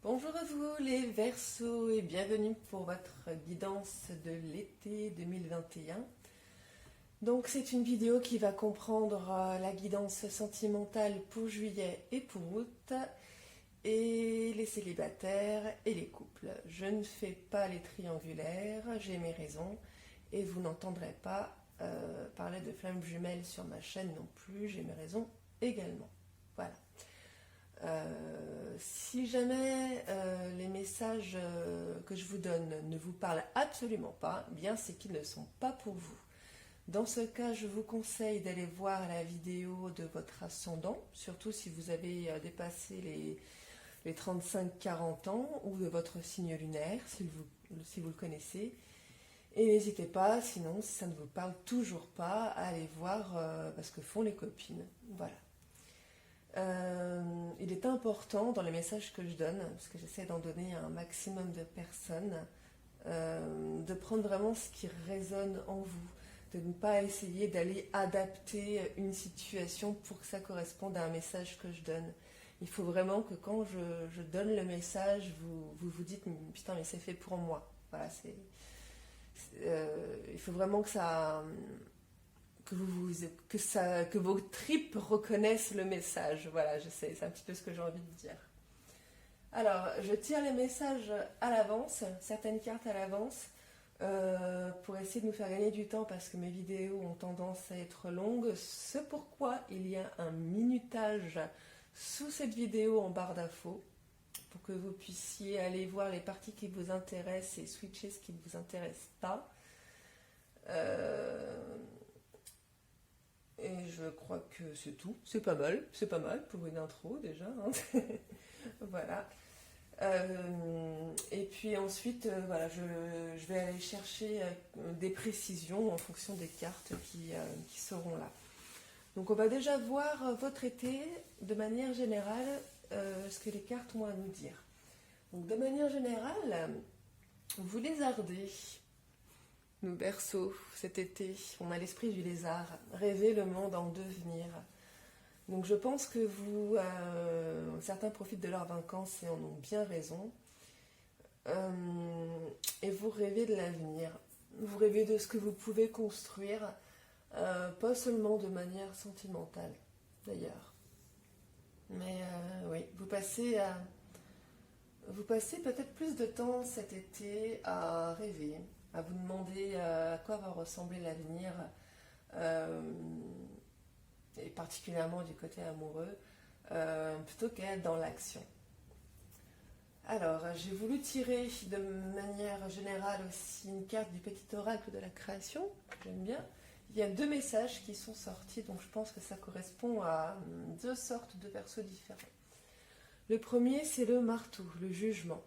Bonjour à vous les Verseaux et bienvenue pour votre guidance de l'été 2021. Donc c'est une vidéo qui va comprendre la guidance sentimentale pour juillet et pour août et les célibataires et les couples. Je ne fais pas les triangulaires, j'ai mes raisons et vous n'entendrez pas parler de flammes jumelles sur ma chaîne non plus, j'ai mes raisons également. Voilà. Si jamais les messages que je vous donne ne vous parlent absolument pas, bien c'est qu'ils ne sont pas pour vous. Dans ce cas, je vous conseille d'aller voir la vidéo de votre ascendant, surtout si vous avez dépassé les 35-40 ans, ou de votre signe lunaire, si vous le connaissez. Et n'hésitez pas, sinon, si ça ne vous parle toujours pas, à aller voir parce que font les copines. Voilà. Il est important dans les messages que je donne, parce que j'essaie d'en donner à un maximum de personnes, de prendre vraiment ce qui résonne en vous, de ne pas essayer d'aller adapter une situation pour que ça corresponde à un message que je donne. Il faut vraiment que quand je donne le message, vous dites « putain mais c'est fait pour moi ». Voilà, il faut vraiment que ça... que vos tripes reconnaissent le message. Voilà, je sais, c'est un petit peu ce que j'ai envie de dire. Alors, je tire les messages à l'avance, certaines cartes à l'avance, pour essayer de nous faire gagner du temps parce que mes vidéos ont tendance à être longues. C'est pourquoi il y a un minutage sous cette vidéo en barre d'infos pour que vous puissiez aller voir les parties qui vous intéressent et switcher ce qui ne vous intéresse pas. Et je crois que c'est tout. C'est pas mal pour une intro déjà. Hein. Voilà. Et puis ensuite, voilà, je vais aller chercher des précisions en fonction des cartes qui seront là. Donc on va déjà voir votre été de manière générale, ce que les cartes ont à nous dire. Donc de manière générale, vous lézardez. Nous Verseaux, cet été, on a l'esprit du lézard, rêver le monde en devenir. Donc je pense que certains profitent de leur vacances et en ont bien raison. Et vous rêvez de l'avenir, vous rêvez de ce que vous pouvez construire, pas seulement de manière sentimentale d'ailleurs. Mais oui, vous passez peut-être plus de temps cet été à rêver, à vous demander à quoi va ressembler l'avenir, et particulièrement du côté amoureux, plutôt qu'être dans l'action. Alors, j'ai voulu tirer de manière générale aussi une carte du petit oracle de la création, que j'aime bien. Il y a deux messages qui sont sortis, donc je pense que ça correspond à deux sortes de Verseaux différents. Le premier, c'est le marteau, le jugement.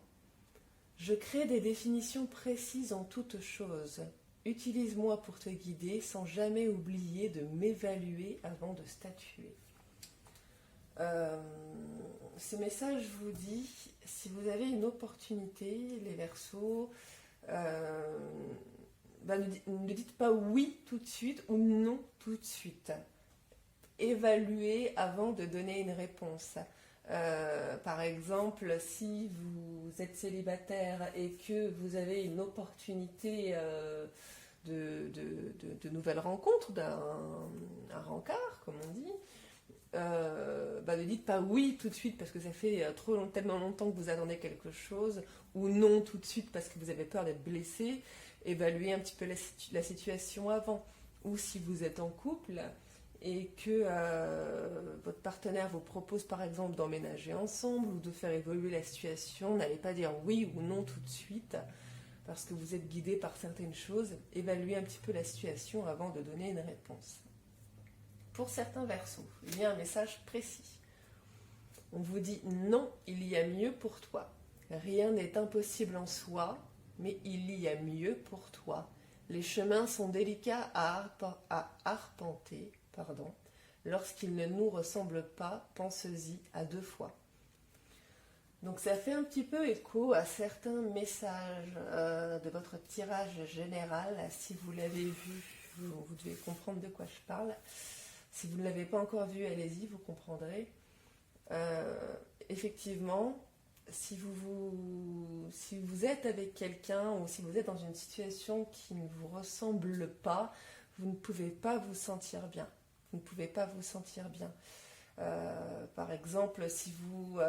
Je crée des définitions précises en toutes choses. Utilise-moi pour te guider sans jamais oublier de m'évaluer avant de statuer. Ce message vous dit, si vous avez une opportunité, les Verseaux, ne dites pas oui tout de suite ou non tout de suite. Évaluez avant de donner une réponse. Par exemple, si vous êtes célibataire et que vous avez une opportunité de nouvelles rencontres, d'un rencard, comme on dit, ne dites pas oui tout de suite parce que ça fait tellement longtemps que vous attendez quelque chose, ou non tout de suite parce que vous avez peur d'être blessé. Évaluez un petit peu la situation avant. Ou si vous êtes en couple et que votre partenaire vous propose par exemple d'emménager ensemble ou de faire évoluer la situation, n'allez pas dire oui ou non tout de suite parce que vous êtes guidé par certaines choses. Évaluez un petit peu la situation avant de donner une réponse. Pour certains Verseaux, il y a un message précis. On vous dit non, il y a mieux pour toi. Rien n'est impossible en soi, mais il y a mieux pour toi. Les chemins sont délicats à arpenter, lorsqu'ils ne nous ressemblent pas, pensez-y à deux fois. Donc ça fait un petit peu écho à certains messages de votre tirage général. Si vous l'avez vu, vous devez comprendre de quoi je parle. Si vous ne l'avez pas encore vu, allez-y, vous comprendrez. Effectivement, si vous êtes avec quelqu'un ou si vous êtes dans une situation qui ne vous ressemble pas, vous ne pouvez pas vous sentir bien. Vous ne pouvez pas vous sentir bien. Par exemple, si vous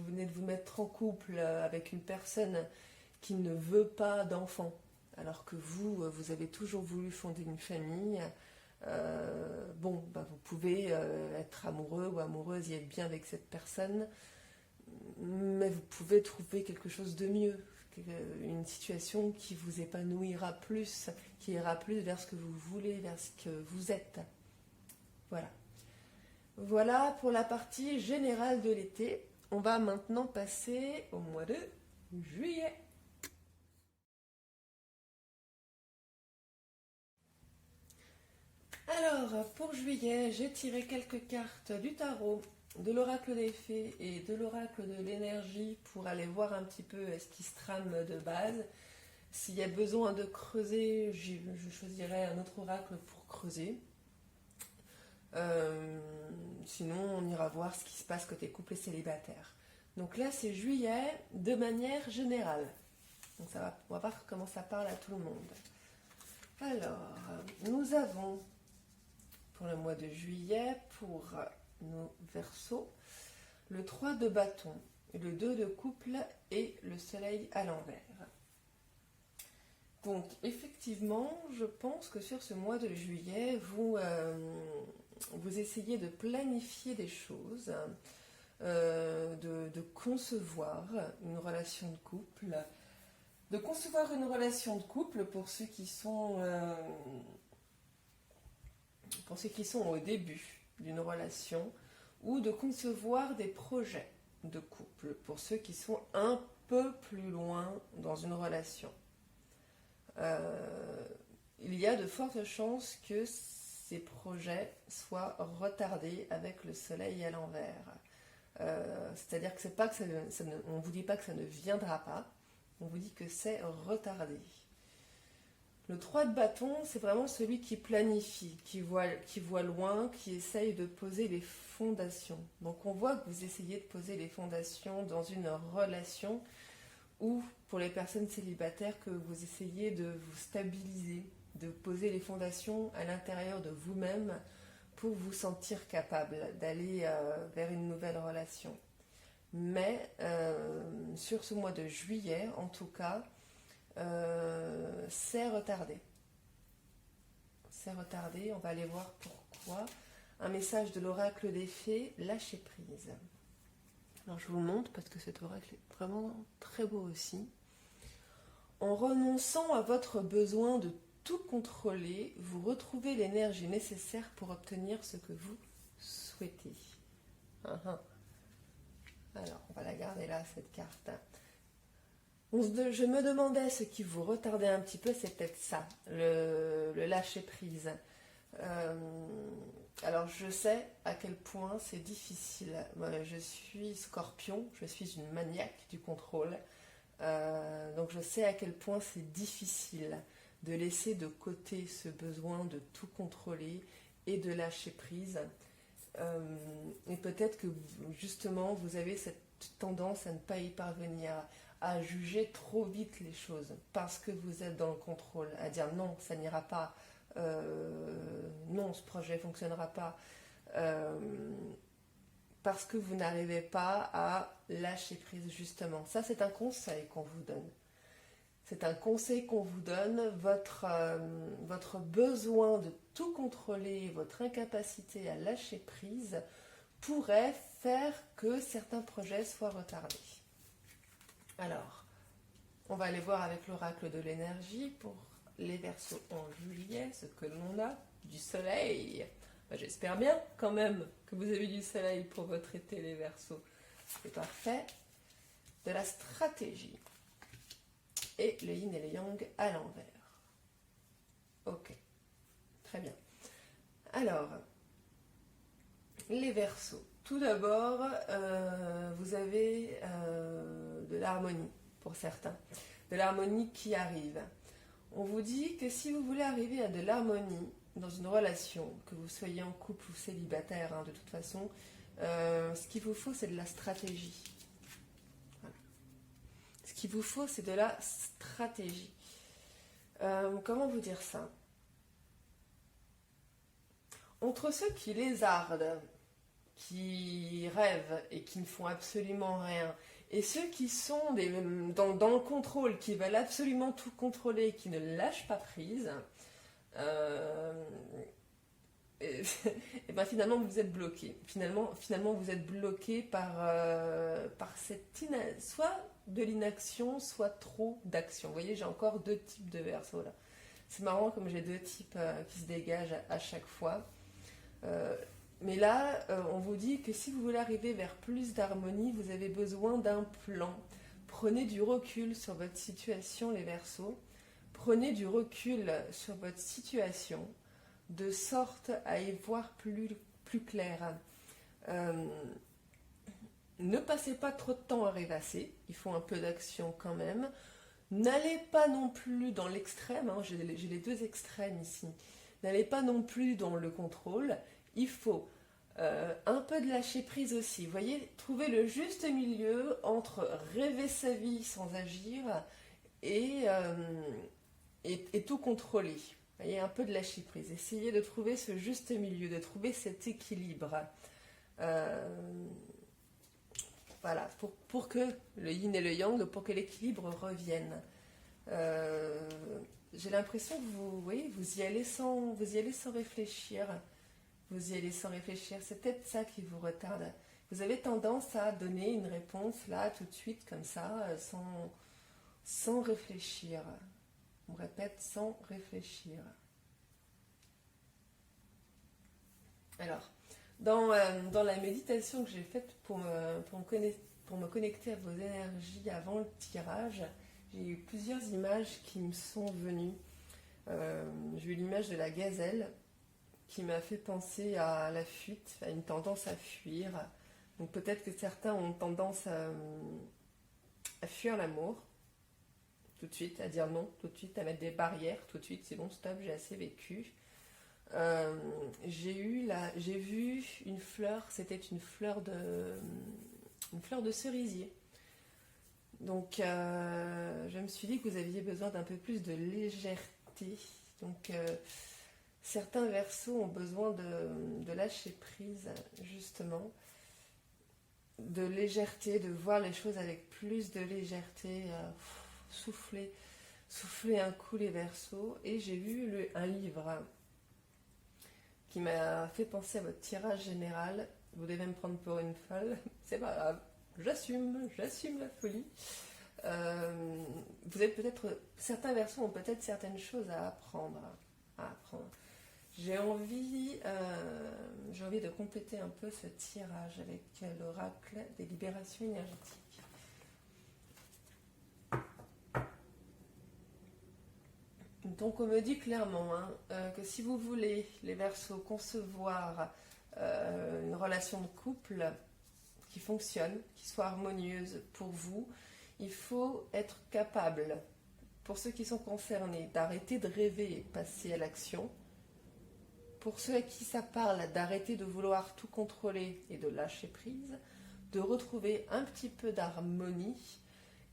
venez de vous mettre en couple avec une personne qui ne veut pas d'enfant, alors que vous avez toujours voulu fonder une famille, vous pouvez être amoureux ou amoureuse et être bien avec cette personne, mais vous pouvez trouver quelque chose de mieux, une situation qui vous épanouira plus, qui ira plus vers ce que vous voulez, vers ce que vous êtes. Voilà. Voilà pour la partie générale de l'été. On va maintenant passer au mois de juillet. Alors, pour juillet, j'ai tiré quelques cartes du tarot, de l'oracle des fées et de l'oracle de l'énergie pour aller voir un petit peu ce qui se trame de base. S'il y a besoin de creuser, je choisirai un autre oracle pour creuser. Sinon, on ira voir ce qui se passe côté couple et célibataire. Donc là, c'est juillet de manière générale. Donc on va voir comment ça parle à tout le monde. Alors, nous avons pour le mois de juillet, pour nos Verseaux, le 3 de bâton, le 2 de couple et le soleil à l'envers. Donc effectivement, je pense que sur ce mois de juillet, vous essayez de planifier des choses, de concevoir une relation de couple, pour ceux qui sont au début d'une relation, ou de concevoir des projets de couple pour ceux qui sont un peu plus loin dans une relation. Il y a de fortes chances que ces projets soient retardés avec le soleil à l'envers. C'est-à-dire que c'est pas que on ne vous dit pas que ça ne viendra pas, on vous dit que c'est retardé. Le 3 de bâton, c'est vraiment celui qui planifie, qui voit loin, qui essaye de poser les fondations. Donc on voit que vous essayez de poser les fondations dans une relation, ou pour les personnes célibataires, que vous essayez de vous stabiliser, de poser les fondations à l'intérieur de vous-même pour vous sentir capable d'aller vers une nouvelle relation. Mais sur ce mois de juillet, en tout cas, c'est retardé. C'est retardé, on va aller voir pourquoi. Un message de l'oracle des fées, lâcher prise. Alors je vous le montre parce que cet oracle est vraiment très beau aussi. En renonçant à votre besoin de tout contrôler, vous retrouvez l'énergie nécessaire pour obtenir ce que vous souhaitez. Alors, on va la garder là, cette carte. Je me demandais ce qui vous retardait un petit peu, c'est peut-être ça, le lâcher prise. Alors je sais à quel point c'est difficile. Moi, je suis Scorpion, je suis une maniaque du contrôle. Donc je sais à quel point c'est difficile de laisser de côté ce besoin de tout contrôler et de lâcher prise. Et peut-être que justement vous avez cette tendance à ne pas y parvenir, à juger trop vite les choses parce que vous êtes dans le contrôle, à dire non, ça n'ira pas, non, ce projet ne fonctionnera pas, parce que vous n'arrivez pas à lâcher prise justement. Ça, c'est un conseil qu'on vous donne. C'est un conseil qu'on vous donne. Votre besoin de tout contrôler, votre incapacité à lâcher prise pourrait faire que certains projets soient retardés. Alors, on va aller voir avec l'oracle de l'énergie pour les Verseaux en juillet, ce que l'on a du soleil. J'espère bien quand même que vous avez du soleil pour votre été, les Verseaux. C'est parfait. De la stratégie. Et le yin et le yang à l'envers. Ok, très bien. Alors, les Verseaux. Tout d'abord, vous avez de l'harmonie pour certains. De l'harmonie qui arrive. On vous dit que si vous voulez arriver à de l'harmonie dans une relation, que vous soyez en couple ou célibataire, de toute façon, ce qu'il vous faut, c'est de la stratégie. Ce qu'il vous faut, c'est de la stratégie. Comment vous dire ça? Entre ceux qui lézardent, qui rêvent et qui ne font absolument rien, et ceux qui sont dans le contrôle, qui veulent absolument tout contrôler, qui ne lâchent pas prise, et ben finalement vous êtes bloqué. Finalement vous êtes bloqué par soit de l'inaction, soit trop d'action. Vous voyez, j'ai encore deux types de Verseau là. C'est marrant comme j'ai deux types qui se dégagent à chaque fois. Mais là, on vous dit que si vous voulez arriver vers plus d'harmonie, vous avez besoin d'un plan. Prenez du recul sur votre situation, les Verseaux. Prenez du recul sur votre situation, de sorte à y voir plus clair. Ne passez pas trop de temps à rêvasser, il faut un peu d'action quand même. N'allez pas non plus dans l'extrême, hein, j'ai les deux extrêmes ici. N'allez pas non plus dans le contrôle, il faut un peu de lâcher prise aussi. Vous voyez, trouver le juste milieu entre rêver sa vie sans agir et tout contrôler. Vous voyez, un peu de lâcher prise. Essayez de trouver ce juste milieu, de trouver cet équilibre. Voilà, pour que le yin et le yang, pour que l'équilibre revienne. J'ai l'impression que vous y allez sans réfléchir. Vous y allez sans réfléchir. C'est peut-être ça qui vous retarde. Vous avez tendance à donner une réponse là, tout de suite, comme ça, sans réfléchir. On répète, sans réfléchir. Alors, dans la méditation que j'ai faite pour me connecter à vos énergies avant le tirage, j'ai eu plusieurs images qui me sont venues. J'ai eu l'image de la gazelle qui m'a fait penser à la fuite, à une tendance à fuir. Donc peut-être que certains ont tendance à fuir l'amour, tout de suite, à dire non, tout de suite, à mettre des barrières, tout de suite, c'est bon, stop, j'ai assez vécu. J'ai vu une fleur, c'était une fleur de cerisier. Donc je me suis dit que vous aviez besoin d'un peu plus de légèreté. Donc certains Verseaux ont besoin de lâcher prise, justement, de légèreté, de voir les choses avec plus de légèreté, souffler un coup les Verseaux. Et j'ai vu un livre qui m'a fait penser à votre tirage général. Vous devez me prendre pour une folle, c'est pas grave, j'assume la folie. Vous êtes peut-être, certains Verseaux ont peut-être certaines choses à apprendre. J'ai envie de compléter un peu ce tirage avec l'oracle des libérations énergétiques. Donc on me dit clairement que si vous voulez, les Verseaux, concevoir une relation de couple qui fonctionne, qui soit harmonieuse pour vous, il faut être capable, pour ceux qui sont concernés, d'arrêter de rêver et passer à l'action. Pour ceux à qui ça parle, d'arrêter de vouloir tout contrôler et de lâcher prise, de retrouver un petit peu d'harmonie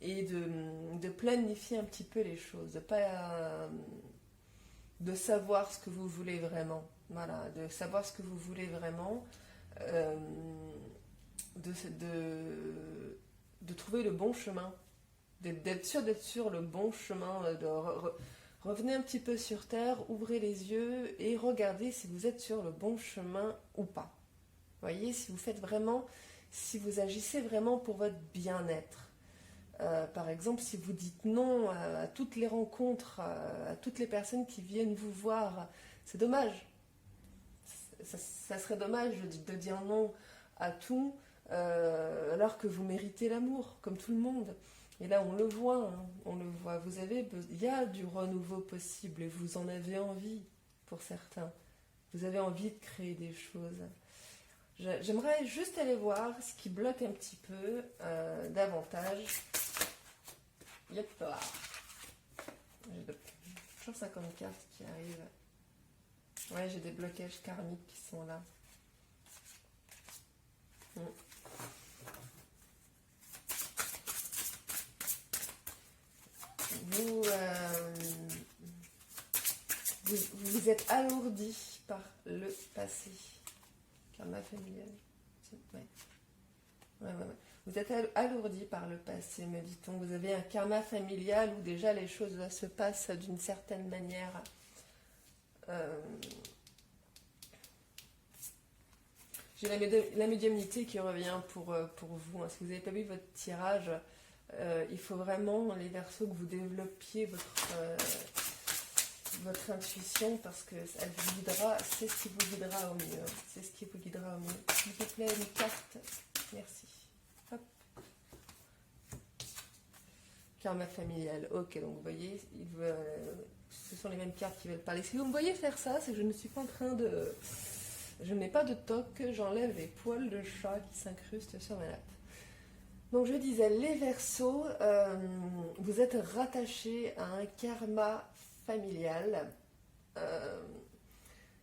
et de planifier un petit peu les choses, de savoir ce que vous voulez vraiment. Voilà, de savoir ce que vous voulez vraiment, de trouver le bon chemin, d'être sur le bon chemin, revenez un petit peu sur terre, ouvrez les yeux et regardez si vous êtes sur le bon chemin ou pas. Voyez, si vous agissez vraiment pour votre bien-être. Par exemple, si vous dites non à toutes les rencontres, à toutes les personnes qui viennent vous voir, c'est dommage. Ça serait dommage de dire non à tout, alors que vous méritez l'amour, comme tout le monde. Et là, on le voit. Il y a du renouveau possible et vous en avez envie, pour certains. Vous avez envie de créer des choses. J'aimerais juste aller voir ce qui bloque un petit peu davantage. Yep. J'ai toujours 50 cartes qui arrivent. Ouais, j'ai des blocages karmiques qui sont là. vous êtes alourdi par le passé. Karma familial. Ouais. Ouais. Vous êtes alourdi par le passé, me dit-on. Vous avez un karma familial où déjà les choses se passent d'une certaine manière. J'ai la médiumnité qui revient pour vous. Si vous n'avez pas vu votre tirage, il faut vraiment, les Verseaux, que vous développiez votre intuition parce que elle vous guidera, c'est ce qui vous guidera au mieux. C'est ce qui vous guidera au mieux. S'il vous plaît, une carte. Merci. Hop. Karma familial. Ok, donc vous voyez, ce sont les mêmes cartes qui veulent parler. Si vous me voyez faire ça, c'est que je ne suis pas en train de... Je n'ai pas de toc, j'enlève les poils de chat qui s'incrustent sur ma nappe. Donc je disais, les Verseaux, vous êtes rattachés à un karma familial.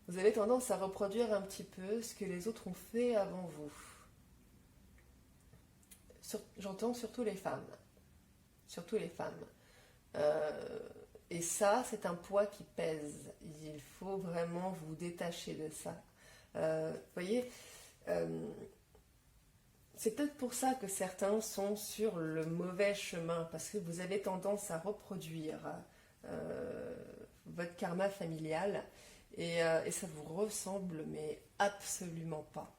Vous avez tendance à reproduire un petit peu ce que les autres ont fait avant vous. J'entends surtout les femmes. Surtout les femmes. Et ça, c'est un poids qui pèse. Il faut vraiment vous détacher de ça. Vous voyez, c'est peut-être pour ça que certains sont sur le mauvais chemin, parce que vous avez tendance à reproduire votre karma familial et ça vous ressemble, mais absolument pas.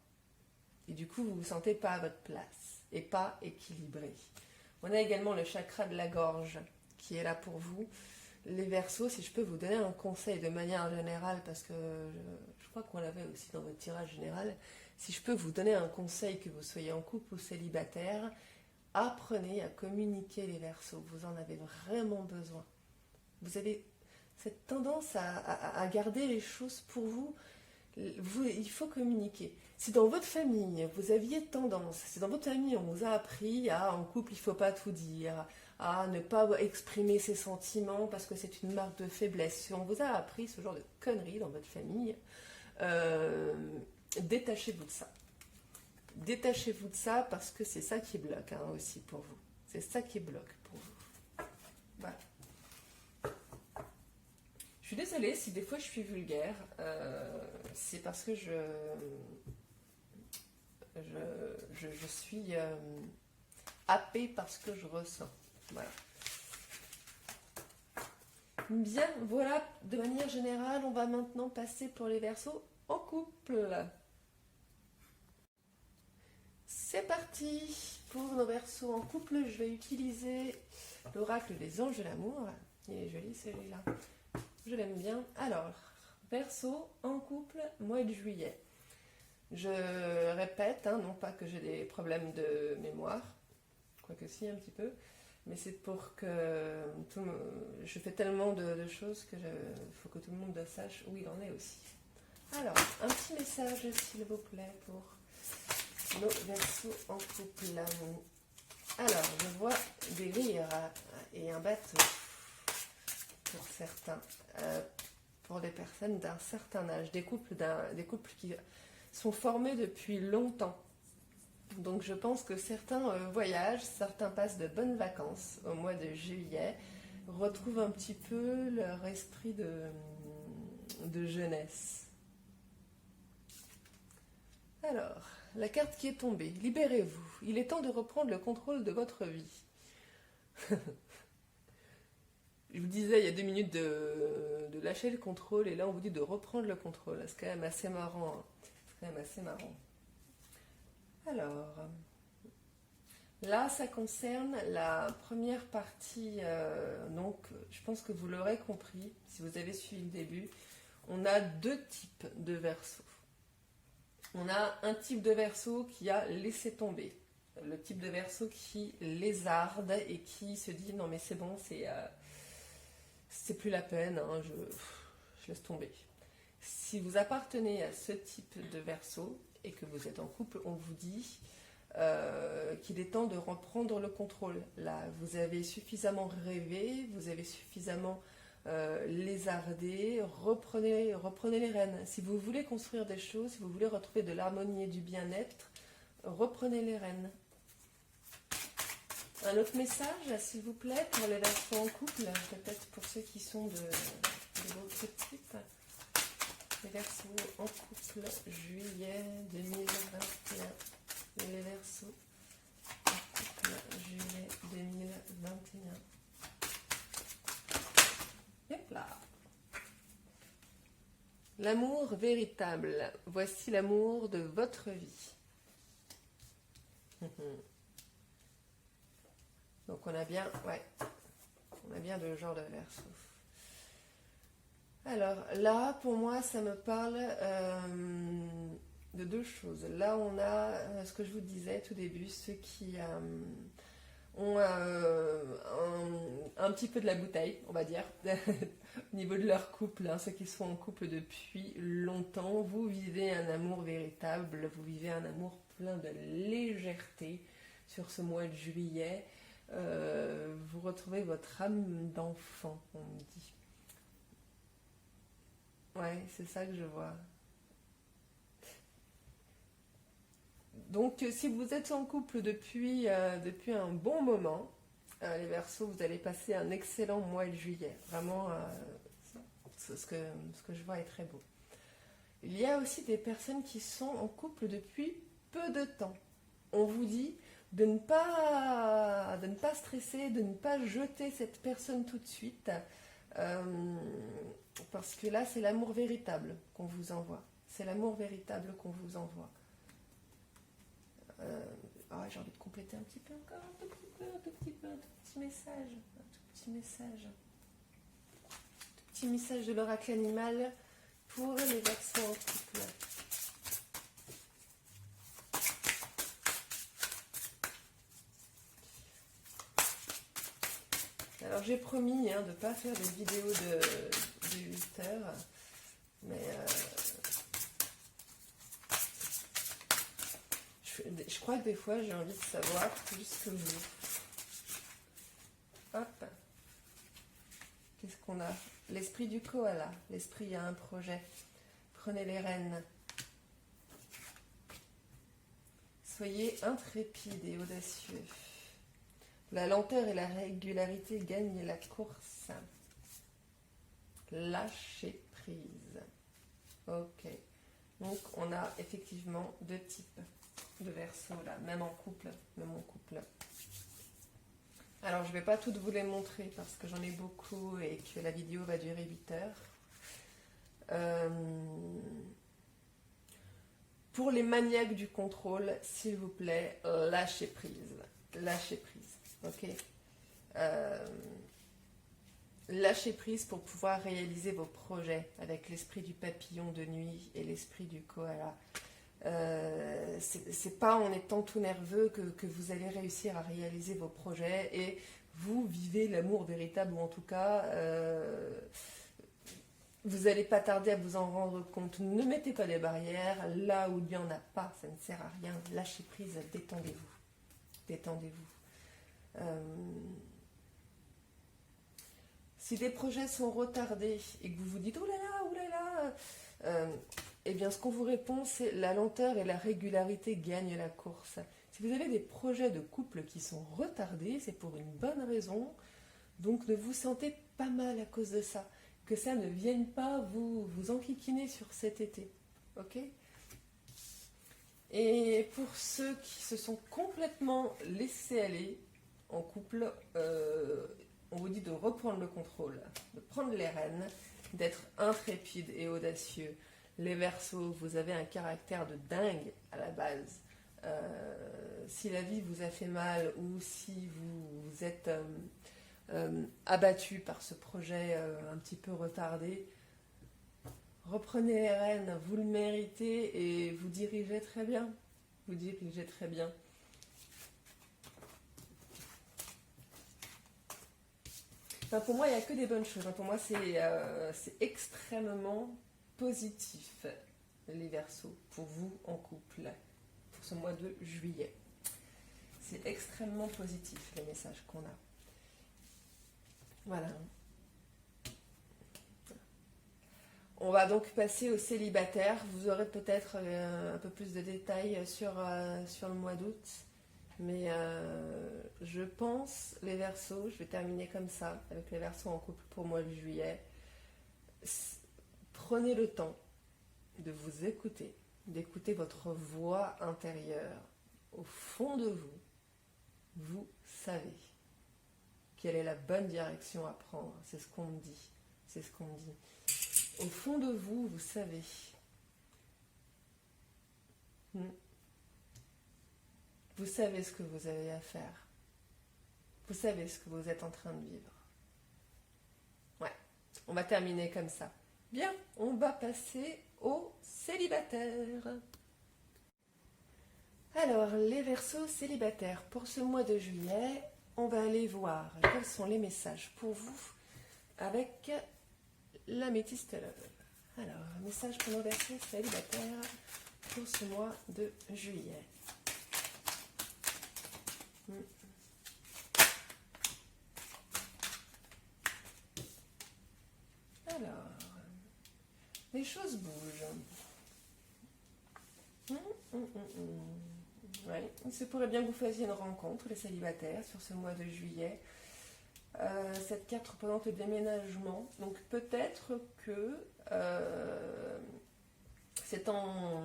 Et du coup, vous ne vous sentez pas à votre place et pas équilibré. On a également le chakra de la gorge qui est là pour vous. Les Verseaux, si je peux vous donner un conseil de manière générale, parce que je crois qu'on l'avait aussi dans votre tirage général, si je peux vous donner un conseil, que vous soyez en couple ou célibataire, apprenez à communiquer les Verseaux, vous en avez vraiment besoin. Vous avez cette tendance à garder les choses pour vous, il faut communiquer. Si dans votre famille, vous aviez tendance, si dans votre famille, on vous a appris en couple, il ne faut pas tout dire, à ne pas exprimer ses sentiments parce que c'est une marque de faiblesse. Si on vous a appris ce genre de conneries dans votre famille, détachez-vous de ça. Détachez-vous de ça parce que c'est ça qui bloque aussi pour vous. C'est ça qui bloque pour vous. Voilà. Je suis désolée si des fois je suis vulgaire. C'est parce que je suis happée par ce que je ressens. Voilà. Bien, voilà, de manière générale, on va maintenant passer pour les Verseaux en couple. C'est parti pour nos Verseaux en couple. Je vais utiliser l'oracle des anges de l'amour. Il est joli celui-là. Je l'aime bien. Alors, Verseaux en couple, mois de juillet. Je répète, non pas que j'ai des problèmes de mémoire, quoique si un petit peu, mais c'est pour que je fais tellement de choses que faut que tout le monde sache où il en est aussi. Alors, un petit message s'il vous plaît pour nos Verseaux en couple. Alors, je vois des rires et un bateau pour certains, pour des personnes d'un certain âge, des couples qui sont formés depuis longtemps. Donc je pense que certains voyagent, certains passent de bonnes vacances au mois de juillet, retrouvent un petit peu leur esprit de jeunesse. Alors, la carte qui est tombée, libérez-vous, il est temps de reprendre le contrôle de votre vie. Je vous disais il y a 2 minutes de lâcher le contrôle et là on vous dit de reprendre le contrôle. C'est quand même assez marrant. Alors, là ça concerne la première partie, donc je pense que vous l'aurez compris si vous avez suivi le début. On a 2 types de Verseaux. On a un type de Verseau qui a laissé tomber. Le type de Verseau qui lézarde et qui se dit non mais c'est bon, c'est plus la peine, je laisse tomber. Si vous appartenez à ce type de Verseau et que vous êtes en couple, on vous dit qu'il est temps de reprendre le contrôle. Là, vous avez suffisamment rêvé, vous avez suffisamment lézardé, reprenez les rênes. Si vous voulez construire des choses, si vous voulez retrouver de l'harmonie et du bien-être, reprenez les rênes. Un autre message, s'il vous plaît, pour les Verseaux en couple, peut-être pour ceux qui sont de votre type. Les Verseaux en couple, juillet 2021. Les Verseaux en couple, juillet 2021. Hop là. L'amour véritable. Voici l'amour de votre vie. Donc on a bien, ouais, on a bien le genre de Verseau. Alors là, pour moi, ça me parle de deux choses. Là, on a ce que je vous disais tout début, ceux qui ont un petit peu de la bouteille, on va dire, au niveau de leur couple, hein, ceux qui sont en couple depuis longtemps. Vous vivez un amour véritable, vous vivez un amour plein de légèreté sur ce mois de juillet. Vous retrouvez votre âme d'enfant, on me dit. Ouais, c'est ça que je vois. Donc, si vous êtes en couple depuis un bon moment, les Verseaux, vous allez passer un excellent mois de juillet. Vraiment, ce que je vois est très beau. Il y a aussi des personnes qui sont en couple depuis peu de temps. On vous dit de ne pas stresser, de ne pas jeter cette personne tout de suite. Parce que là, c'est l'amour véritable qu'on vous envoie. C'est l'amour véritable qu'on vous envoie. J'ai envie de compléter un petit peu encore, un tout petit message. Un tout petit message. Un petit message de l'oracle animal pour les Verseaux en couple. Alors j'ai promis de ne pas faire des vidéos de 8 heures, mais je crois que des fois j'ai envie de savoir plus que vous. Hop, qu'est-ce qu'on a? L'esprit du koala, l'esprit a un projet. Prenez les rênes. Soyez intrépide et audacieux. La lenteur et la régularité gagnent la course. Lâchez prise. Ok. Donc on a effectivement deux types de Verseaux là, même en couple, Alors je ne vais pas toutes vous les montrer parce que j'en ai beaucoup et que la vidéo va durer 8 heures. Pour les maniaques du contrôle, s'il vous plaît, lâchez prise. Lâchez prise. Ok. Lâchez prise pour pouvoir réaliser vos projets avec l'esprit du papillon de nuit et l'esprit du koala. C'est pas en étant tout nerveux que vous allez réussir à réaliser vos projets et vous vivez l'amour véritable, ou en tout cas vous n'allez pas tarder à vous en rendre compte. Ne mettez pas des barrières là où il n'y en a pas, ça ne sert à rien. Lâchez prise, détendez-vous. Si des projets sont retardés et que vous vous dites oh là là, eh bien ce qu'on vous répond c'est la lenteur et la régularité gagnent la course. Si vous avez des projets de couple qui sont retardés, c'est pour une bonne raison, donc ne vous sentez pas mal à cause de ça, que ça ne vienne pas vous enquiquiner sur cet été, ok? Et pour ceux qui se sont complètement laissés aller en couple, on vous dit de reprendre le contrôle, de prendre les rênes, d'être intrépide et audacieux. Les Verseaux, vous avez un caractère de dingue à la base. Si la vie vous a fait mal ou si vous êtes abattu par ce projet un petit peu retardé, reprenez les rênes, vous le méritez et vous dirigez très bien. Enfin, pour moi, il n'y a que des bonnes choses. Pour moi, c'est extrêmement positif, les Verseaux, pour vous en couple, pour ce mois de juillet. C'est extrêmement positif, les messages qu'on a. Voilà. On va donc passer aux célibataires. Vous aurez peut-être un peu plus de détails sur le mois d'août. Mais je pense, les Verseaux, je vais terminer comme ça, avec les Verseaux en couple pour le mois de juillet. Prenez le temps de vous écouter, d'écouter votre voix intérieure. Au fond de vous, vous savez quelle est la bonne direction à prendre. C'est ce qu'on me dit. C'est ce qu'on me dit. Au fond de vous, vous savez. Vous savez ce que vous avez à faire. Vous savez ce que vous êtes en train de vivre. Ouais, on va terminer comme ça. Bien, on va passer aux célibataires. Alors, les Verseaux célibataires, pour ce mois de juillet, on va aller voir quels sont les messages pour vous avec l'améthyste love. Alors, message pour nos Verseaux célibataires pour ce mois de juillet. Alors, les choses bougent. Ouais, il se pourrait bien que vous fassiez une rencontre, les célibataires, sur ce mois de juillet. Cette carte représente le déménagement. Donc peut-être que c'est en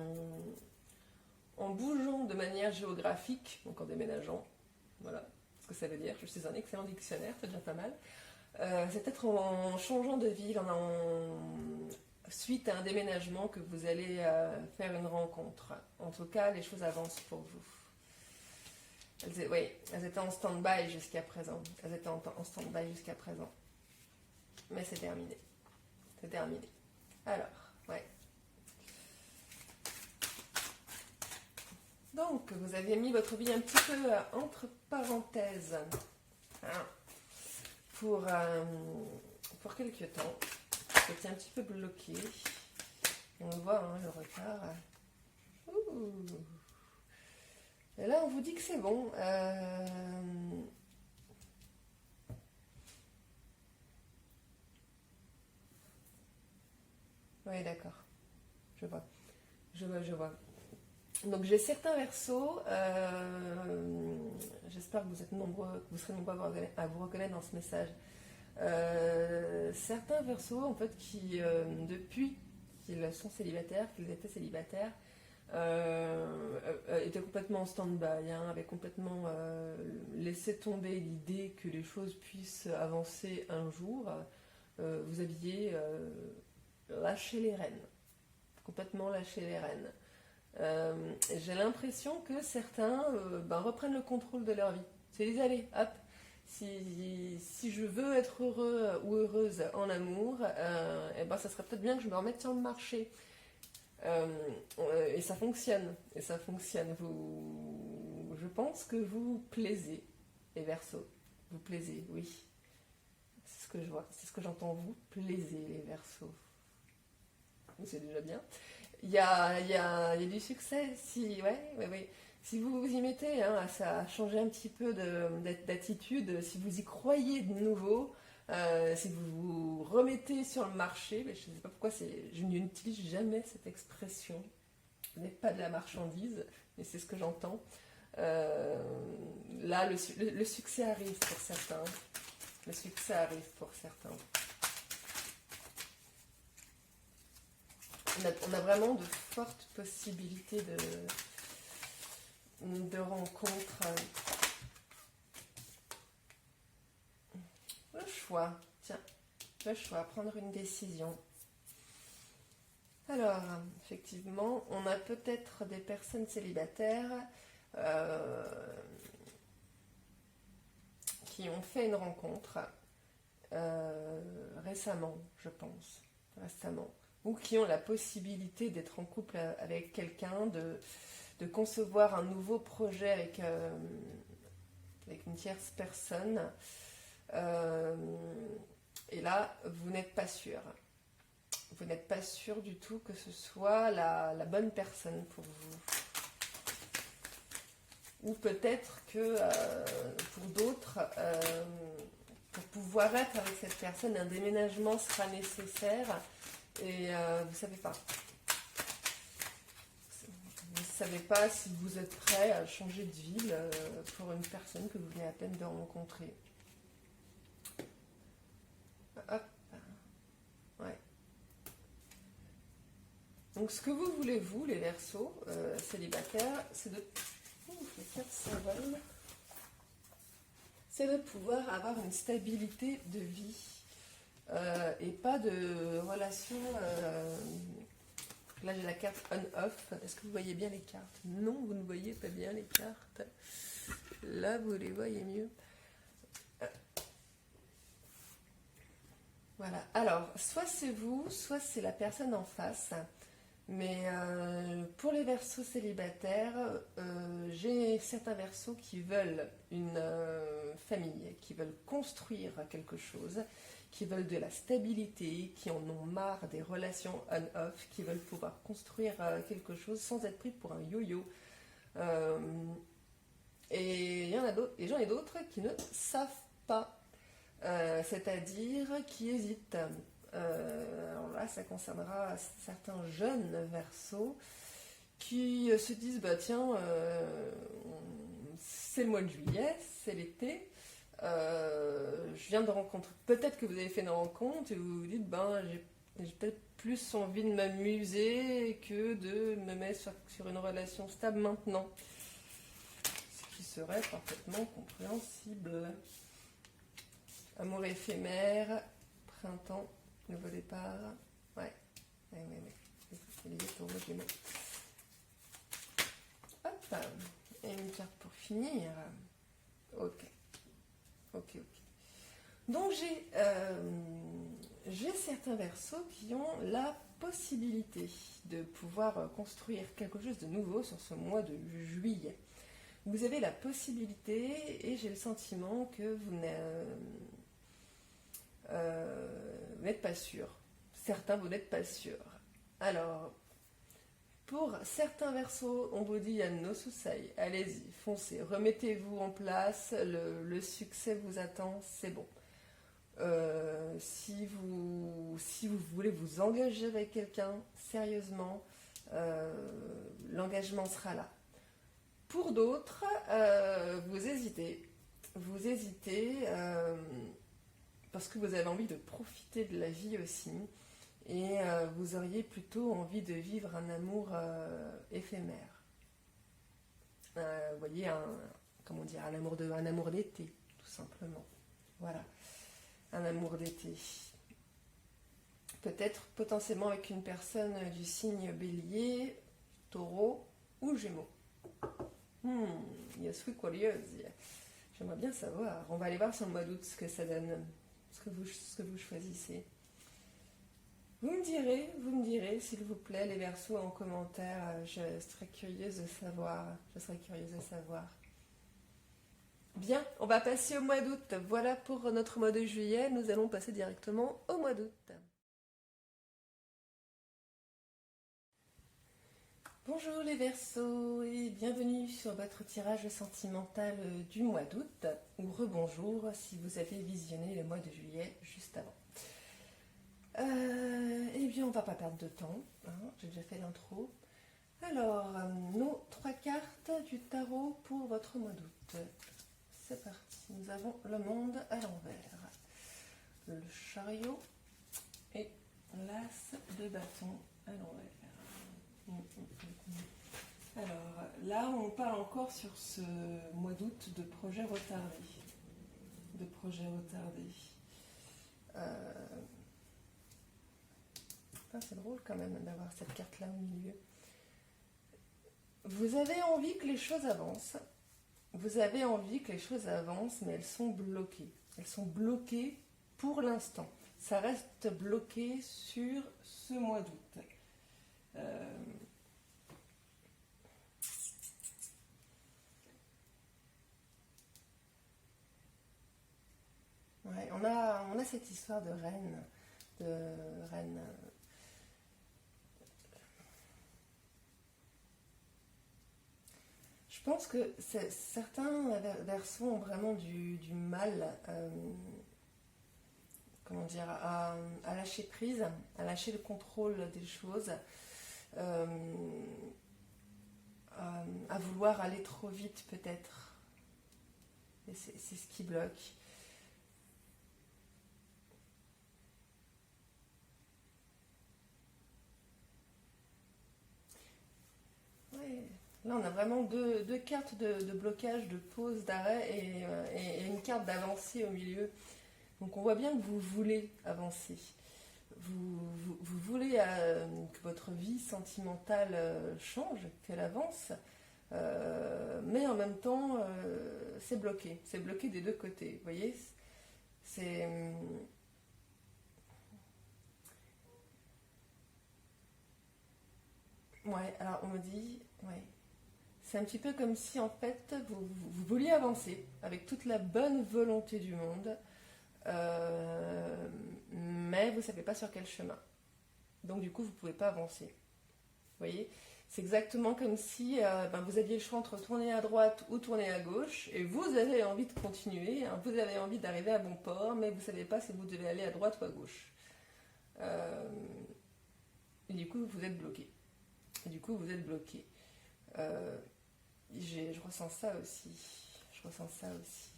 bougeant de manière géographique, donc en déménageant, voilà ce que ça veut dire. Je suis un excellent dictionnaire, c'est déjà pas mal. C'est peut-être en changeant de ville, suite à un déménagement, que vous allez faire une rencontre. En tout cas, les choses avancent pour vous. Elles étaient en stand-by jusqu'à présent. Elles étaient en stand-by jusqu'à présent. Mais c'est terminé. C'est terminé. Alors, ouais. Donc, vous aviez mis votre vie un petit peu entre parenthèses. Hein, pour quelques temps. C'était un petit peu bloqué. On le voit, hein, le retard. Ouh. Et là, on vous dit que c'est bon. Oui, d'accord. Je vois. Je vois. Donc, j'ai certains Verseaux. J'espère que vous êtes nombreux, que vous serez nombreux à vous reconnaître dans ce message. Certains Verseaux, en fait, qui, depuis qu'ils sont célibataires, qu'ils étaient célibataires, étaient complètement en stand-by, hein, avaient complètement laissé tomber l'idée que les choses puissent avancer un jour. Vous aviez lâché les rênes, complètement lâché les rênes. J'ai l'impression que certains reprennent le contrôle de leur vie. C'est les allez, hop. Si je veux être heureux ou heureuse en amour, ça serait peut-être bien que je me remette sur le marché. Et ça fonctionne. Et ça fonctionne. Je pense que vous plaisez, les Verseaux. Vous plaisez, oui. C'est ce que je vois. C'est ce que j'entends. Vous plaisez, les Verseaux. C'est déjà bien. Il y a du succès. Si vous vous y mettez, hein, à changer un petit peu d'attitude, si vous y croyez de nouveau, si vous vous remettez sur le marché, mais je ne sais pas pourquoi je n'utilise jamais cette expression. Ce n'est pas de la marchandise, mais c'est ce que j'entends. Là, le succès arrive pour certains. Le succès arrive pour certains. On a vraiment de fortes possibilités de rencontres. Le choix, tiens, le choix, prendre une décision. Alors, effectivement, on a peut-être des personnes célibataires qui ont fait une rencontre récemment, je pense, ou qui ont la possibilité d'être en couple avec quelqu'un, de concevoir un nouveau projet avec une tierce personne. Et là, vous n'êtes pas sûr. Vous n'êtes pas sûr du tout que ce soit la bonne personne pour vous. Ou peut-être que pour d'autres, pour pouvoir être avec cette personne, un déménagement sera nécessaire et vous ne savez pas. Vous ne savez pas si vous êtes prêt à changer de ville pour une personne que vous venez à peine de rencontrer. Hop. Ouais. Donc ce que vous voulez, vous, les Verseaux célibataires, c'est de... les cartes s'envolent. C'est de pouvoir avoir une stabilité de vie et pas de relation... Là, j'ai la carte on-off. Est-ce que vous voyez bien les cartes? Non, vous ne voyez pas bien les cartes. Là, vous les voyez mieux. Voilà. Alors, soit c'est vous, soit c'est la personne en face. Mais pour les Verseaux célibataires, j'ai certains Verseaux qui veulent une famille, qui veulent construire quelque chose, qui veulent de la stabilité, qui en ont marre des relations on-off, qui veulent pouvoir construire quelque chose sans être pris pour un yo-yo. Et il y en a d'autres, et j'en ai d'autres qui ne savent pas, c'est-à-dire qui hésitent. Alors là, ça concernera certains jeunes Verseaux qui se disent bah tiens, c'est le mois de juillet, c'est l'été, je viens de rencontrer. Peut-être que vous avez fait une rencontre et vous vous dites ben j'ai peut-être plus envie de m'amuser que de me mettre sur une relation stable maintenant. Ce qui serait parfaitement compréhensible. Amour éphémère, printemps. Nouveau départ. Ouais. C'est lié pour vos Gémeaux. Hop. Et une carte pour finir. Ok. Donc j'ai certains Verseaux qui ont la possibilité de pouvoir construire quelque chose de nouveau sur ce mois de juillet. Vous avez la possibilité et j'ai le sentiment que vous n'êtes pas sûr. Certains, vous n'êtes pas sûr. Alors, pour certains Verseaux, on vous dit no souci, allez-y, foncez, remettez-vous en place, le succès vous attend, c'est bon. Si vous voulez vous engager avec quelqu'un, sérieusement, l'engagement sera là. Pour d'autres, vous hésitez. Parce que vous avez envie de profiter de la vie aussi et vous auriez plutôt envie de vivre un amour éphémère. Vous voyez, un amour d'été, tout simplement. Voilà, un amour d'été. Peut-être potentiellement avec une personne du signe Bélier, Taureau ou Gémeaux. Yes, oui, curieuse. J'aimerais bien savoir. On va aller voir sur le mois d'août ce que ça donne. Ce que vous choisissez. Vous me direz, s'il vous plaît, les Verseaux en commentaire. Je serais curieuse de savoir. Bien, on va passer au mois d'août. Voilà pour notre mois de juillet. Nous allons passer directement au mois d'août. Bonjour les Verseaux et bienvenue sur votre tirage sentimental du mois d'août, ou rebonjour si vous avez visionné le mois de juillet juste avant. Eh bien on va pas perdre de temps, hein, j'ai déjà fait l'intro. Alors, nos 3 cartes du tarot pour votre mois d'août. C'est parti, nous avons le monde à l'envers, le chariot et l'as de bâton à l'envers. Alors là, on parle encore sur ce mois d'août de projets retardés. C'est drôle quand même d'avoir cette carte-là au milieu. Vous avez envie que les choses avancent. Mais elles sont bloquées. Elles sont bloquées pour l'instant. Ça reste bloqué sur ce mois d'août. Ouais, on a cette histoire de reine. Je pense que certains Verseaux ont vraiment du mal à lâcher prise, à lâcher le contrôle des choses, à vouloir aller trop vite peut-être. Et c'est ce qui bloque. Là, on a vraiment deux cartes de blocage, de pause, d'arrêt et une carte d'avancée au milieu. Donc on voit bien que vous voulez avancer. Vous voulez que votre vie sentimentale change, qu'elle avance, mais en même temps, c'est bloqué. C'est bloqué des deux côtés. Vous voyez, c'est... Ouais, alors on me dit... Ouais. C'est un petit peu comme si en fait vous vouliez avancer avec toute la bonne volonté du monde, mais vous ne savez pas sur quel chemin. Donc du coup vous ne pouvez pas avancer. Vous voyez, c'est exactement comme si vous aviez le choix entre tourner à droite ou tourner à gauche, et vous avez envie de continuer, hein, vous avez envie d'arriver à bon port, mais vous ne savez pas si vous devez aller à droite ou à gauche. Euh, et du coup vous êtes bloqué. Et du coup vous êtes bloqué. Euh, je ressens ça aussi. Je ressens ça aussi.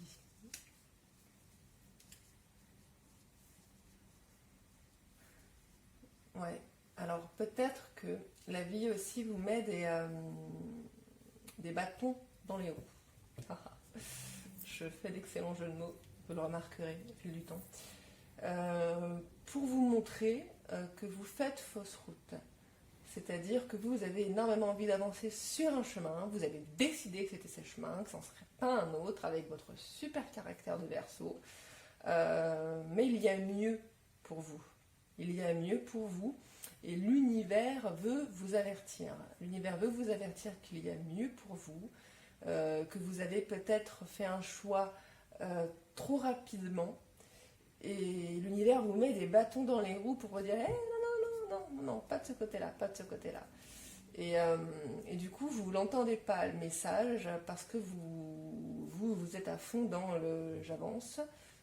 Ouais. Alors peut-être que la vie aussi vous met des bâtons dans les roues. Je fais d'excellents jeux de mots, vous le remarquerez au fil du temps. Pour vous montrer que vous faites fausse route. C'est-à-dire que vous avez énormément envie d'avancer sur un chemin, vous avez décidé que c'était ce chemin, que ça n'en serait pas un autre avec votre super caractère de Verseau, mais il y a mieux pour vous. Il y a mieux pour vous et l'univers veut vous avertir. L'univers veut vous avertir qu'il y a mieux pour vous, que vous avez peut-être fait un choix trop rapidement et l'univers vous met des bâtons dans les roues pour vous dire hey, non, pas de ce côté-là, pas de ce côté-là. Et du coup, vous n'entendez pas le message parce que vous êtes à fond dans le j'avance,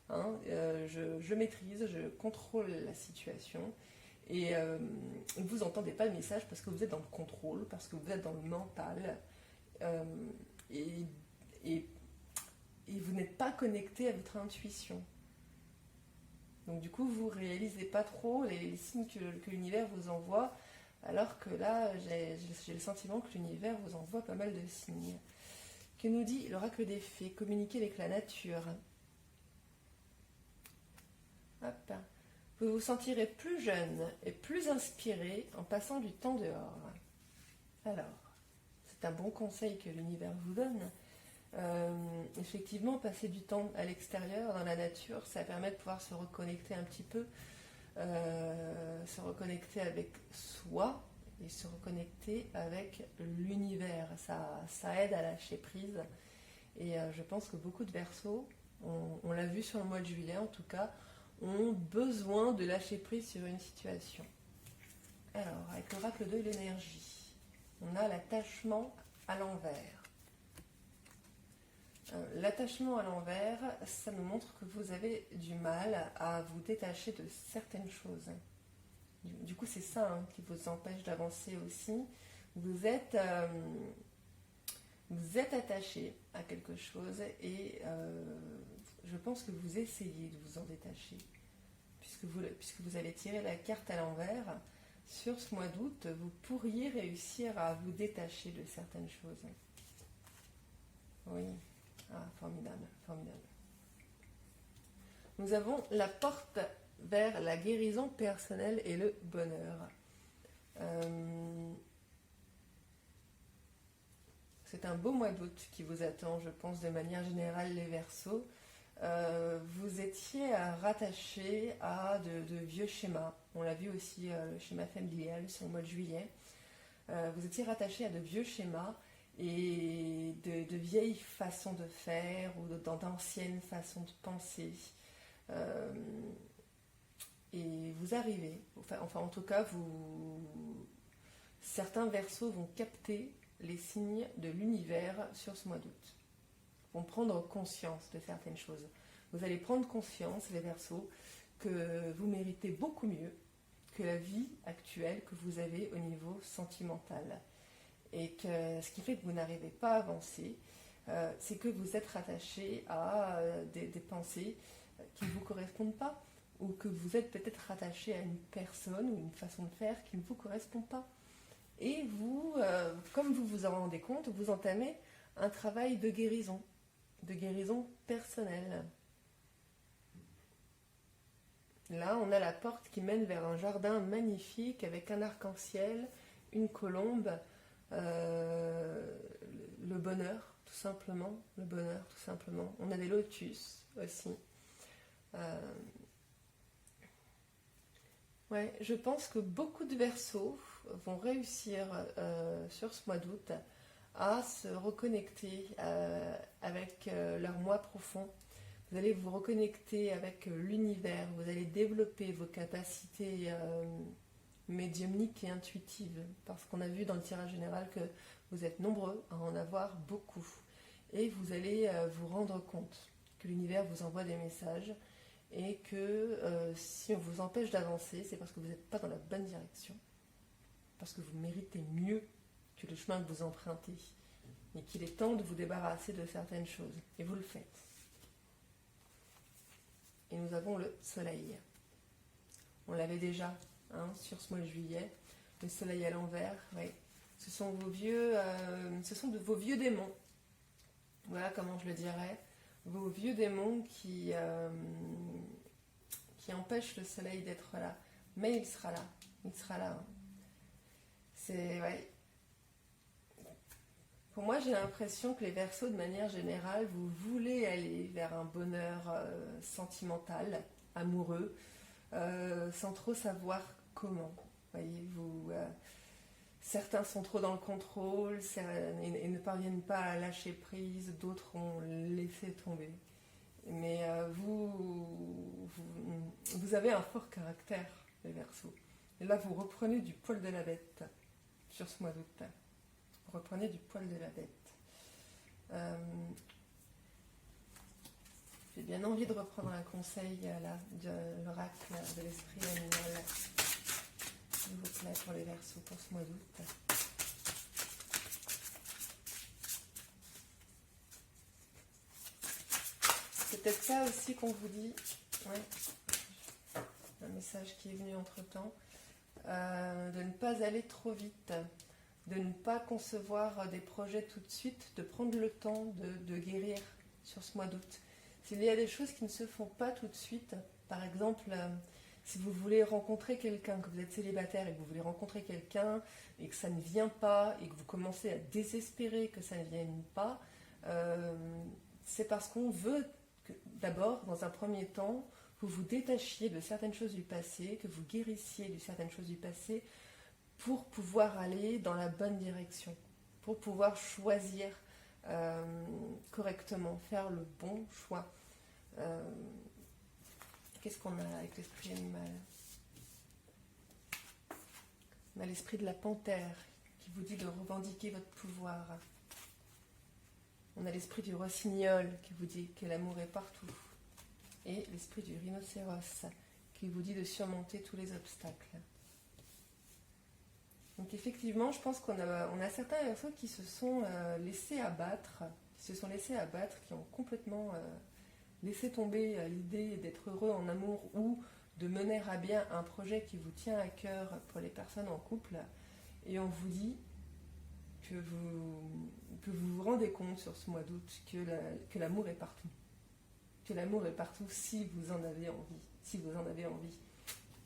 hein, je maîtrise, je contrôle la situation. Et vous n'entendez pas le message parce que vous êtes dans le contrôle, parce que vous êtes dans le mental. euh, et, et, et vous n'êtes pas connecté à votre intuition. Donc du coup, vous ne réalisez pas trop les signes que l'univers vous envoie, alors que là, j'ai le sentiment que l'univers vous envoie pas mal de signes. Que nous dit l'oracle des fées? Communiquer avec la nature. Hop. Vous vous sentirez plus jeune et plus inspiré en passant du temps dehors. Alors, c'est un bon conseil que l'univers vous donne. Effectivement, passer du temps à l'extérieur, dans la nature, ça permet de pouvoir se reconnecter un petit peu, se reconnecter avec soi et se reconnecter avec l'univers. Ça aide à lâcher prise. Et je pense que beaucoup de Verseaux, on l'a vu sur le mois de juillet en tout cas, ont besoin de lâcher prise sur une situation. Alors, avec l'oracle de l'énergie, on a l'attachement à l'envers. L'attachement à l'envers, ça nous montre que vous avez du mal à vous détacher de certaines choses. Du coup, c'est ça hein, qui vous empêche d'avancer aussi. Vous êtes attaché à quelque chose et je pense que vous essayez de vous en détacher. Puisque vous avez tiré la carte à l'envers, sur ce mois d'août, vous pourriez réussir à vous détacher de certaines choses. Oui. Ah, formidable, formidable. Nous avons la porte vers la guérison personnelle et le bonheur. C'est un beau mois d'août qui vous attend, je pense, de manière générale, les Verseaux. Vous étiez rattachés à de vieux schémas. On l'a vu aussi, le schéma familial sur le mois de juillet. Vous étiez rattachés à de vieux schémas et de vieilles façons de faire ou d'anciennes façons de penser. Et vous arrivez, enfin en tout cas, certains Verseaux vont capter les signes de l'univers sur ce mois d'août. Vont prendre conscience de certaines choses. Vous allez prendre conscience, les Verseaux, que vous méritez beaucoup mieux que la vie actuelle que vous avez au niveau sentimental. Et que ce qui fait que vous n'arrivez pas à avancer, c'est que vous êtes rattaché à des pensées qui ne vous correspondent pas, ou que vous êtes peut-être rattaché à une personne ou une façon de faire qui ne vous correspond pas. Et vous, comme vous vous en rendez compte, vous entamez un travail de guérison personnelle. Là, on a la porte qui mène vers un jardin magnifique avec un arc-en-ciel, une colombe, le bonheur, tout simplement. Le bonheur, tout simplement. On a des lotus aussi. Ouais, je pense que beaucoup de Verseaux vont réussir sur ce mois d'août à se reconnecter avec leur moi profond. Vous allez vous reconnecter avec l'univers, vous allez développer vos capacités médiumniques et intuitives, parce qu'on a vu dans le tirage général que vous êtes nombreux à en avoir beaucoup. Et vous allez vous rendre compte que l'univers vous envoie des messages et que si on vous empêche d'avancer, c'est parce que vous n'êtes pas dans la bonne direction, parce que vous méritez mieux que le chemin que vous empruntez, et qu'il est temps de vous débarrasser de certaines choses. Et vous le faites. Et nous avons le soleil. On l'avait déjà sur ce mois de juillet. Le soleil à l'envers, oui. Ce sont vos vieux démons. Voilà comment je le dirais. Vos vieux démons qui empêchent le soleil d'être là. Mais il sera là. Il sera là. C'est, ouais. Pour moi, j'ai l'impression que les Verseaux, de manière générale, vous voulez aller vers un bonheur sentimental, amoureux, sans trop savoir comment. Voyez-vous, certains sont trop dans le contrôle et ne parviennent pas à lâcher prise, d'autres ont laissé tomber. Mais vous avez un fort caractère, les Verseaux. Et là, vous reprenez du poil de la bête sur ce mois d'août. Reprenez du poil de la bête. J'ai bien envie de reprendre un conseil là, de l'oracle de l'esprit animal, s'il vous plaît, pour les Verseaux pour ce mois d'août. C'est peut-être ça aussi qu'on vous dit. Ouais. Un message qui est venu entre-temps. De ne pas aller trop vite. De ne pas concevoir des projets tout de suite, de prendre le temps de guérir sur ce mois d'août. S'il y a des choses qui ne se font pas tout de suite, par exemple, si vous voulez rencontrer quelqu'un, que vous êtes célibataire et que vous voulez rencontrer quelqu'un et que ça ne vient pas et que vous commencez à désespérer que ça ne vienne pas, c'est parce qu'on veut que, d'abord, dans un premier temps, vous vous détachiez de certaines choses du passé, que vous guérissiez de certaines choses du passé, pour pouvoir aller dans la bonne direction, pour pouvoir choisir correctement, faire le bon choix. Qu'est-ce qu'on a avec l'esprit animal? On a l'esprit de la panthère qui vous dit de revendiquer votre pouvoir. On a l'esprit du rossignol qui vous dit que l'amour est partout. Et l'esprit du rhinocéros qui vous dit de surmonter tous les obstacles. Donc effectivement, je pense qu'on a certains Verseaux qui se sont laissés abattre, qui ont complètement laissé tomber l'idée d'être heureux en amour ou de mener à bien un projet qui vous tient à cœur pour les personnes en couple. Et on vous dit que vous vous rendez compte sur ce mois d'août que l'amour est partout. Que l'amour est partout si vous en avez envie.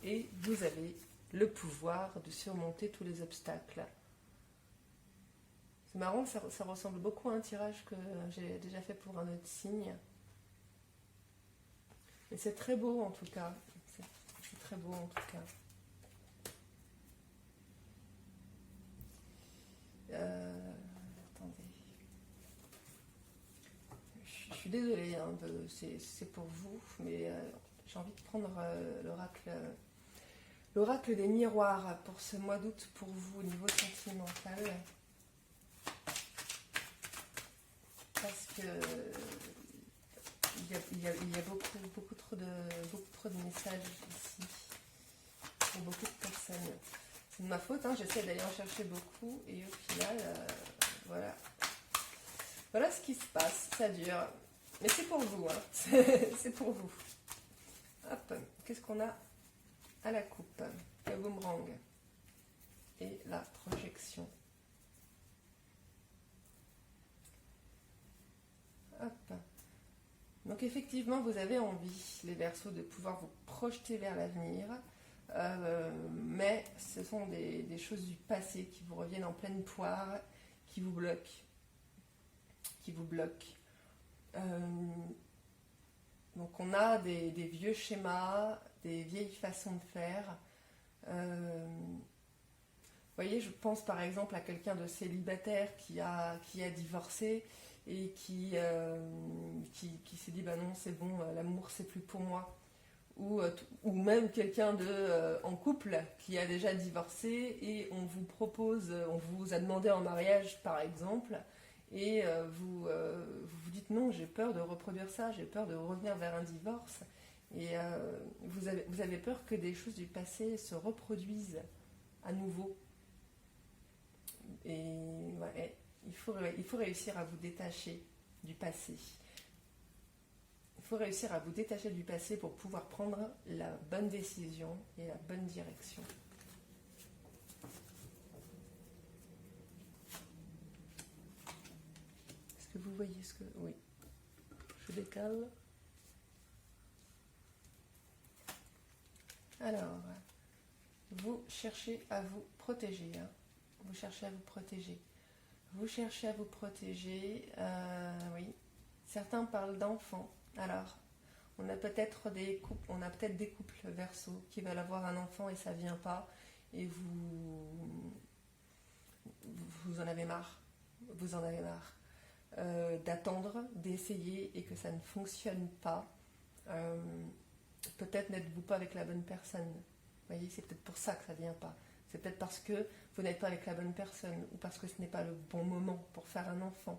Et vous avez le pouvoir de surmonter tous les obstacles. C'est marrant, ça ressemble beaucoup à un tirage que j'ai déjà fait pour un autre signe. Mais c'est très beau en tout cas. C'est très beau en tout cas. Attendez. Je suis désolée, c'est pour vous, mais j'ai envie de prendre l'oracle des miroirs pour ce mois d'août pour vous au niveau sentimental. Parce que il y a beaucoup trop de messages ici pour beaucoup de personnes. C'est de ma faute, j'essaie d'aller en chercher beaucoup et au final, voilà. Voilà ce qui se passe, ça dure. Mais c'est pour vous, c'est pour vous. Hop, qu'est-ce qu'on a à la coupe? Le boomerang. et la projection. Hop. Donc effectivement, vous avez envie, les Verseaux, de pouvoir vous projeter vers l'avenir, mais ce sont des choses du passé qui vous reviennent en pleine poire, qui vous bloquent. Donc on a des vieux schémas, des vieilles façons de faire. Vous voyez, je pense par exemple à quelqu'un de célibataire qui a divorcé et qui s'est dit bah non c'est bon, l'amour c'est plus pour moi, ou même quelqu'un en couple qui a déjà divorcé et on vous a demandé en mariage par exemple, et vous vous dites non, j'ai peur de reproduire ça, j'ai peur de revenir vers un divorce, et vous avez peur que des choses du passé se reproduisent à nouveau. Et ouais, il faut réussir à vous détacher du passé. Il faut réussir à vous détacher du passé pour pouvoir prendre la bonne décision et la bonne direction. Est-ce que vous voyez ce que... Oui. Je décale. Alors, vous cherchez à vous protéger. Hein. Vous cherchez à vous protéger. Vous cherchez à vous protéger. Oui. Certains parlent d'enfants. Alors, on a peut-être des couples Verseaux qui veulent avoir un enfant et ça vient pas. Et vous en avez marre. Vous en avez marre. D'attendre, d'essayer et que ça ne fonctionne pas. Peut-être n'êtes-vous pas avec la bonne personne. Vous voyez, c'est peut-être pour ça que ça ne vient pas. C'est peut-être parce que vous n'êtes pas avec la bonne personne ou parce que ce n'est pas le bon moment pour faire un enfant.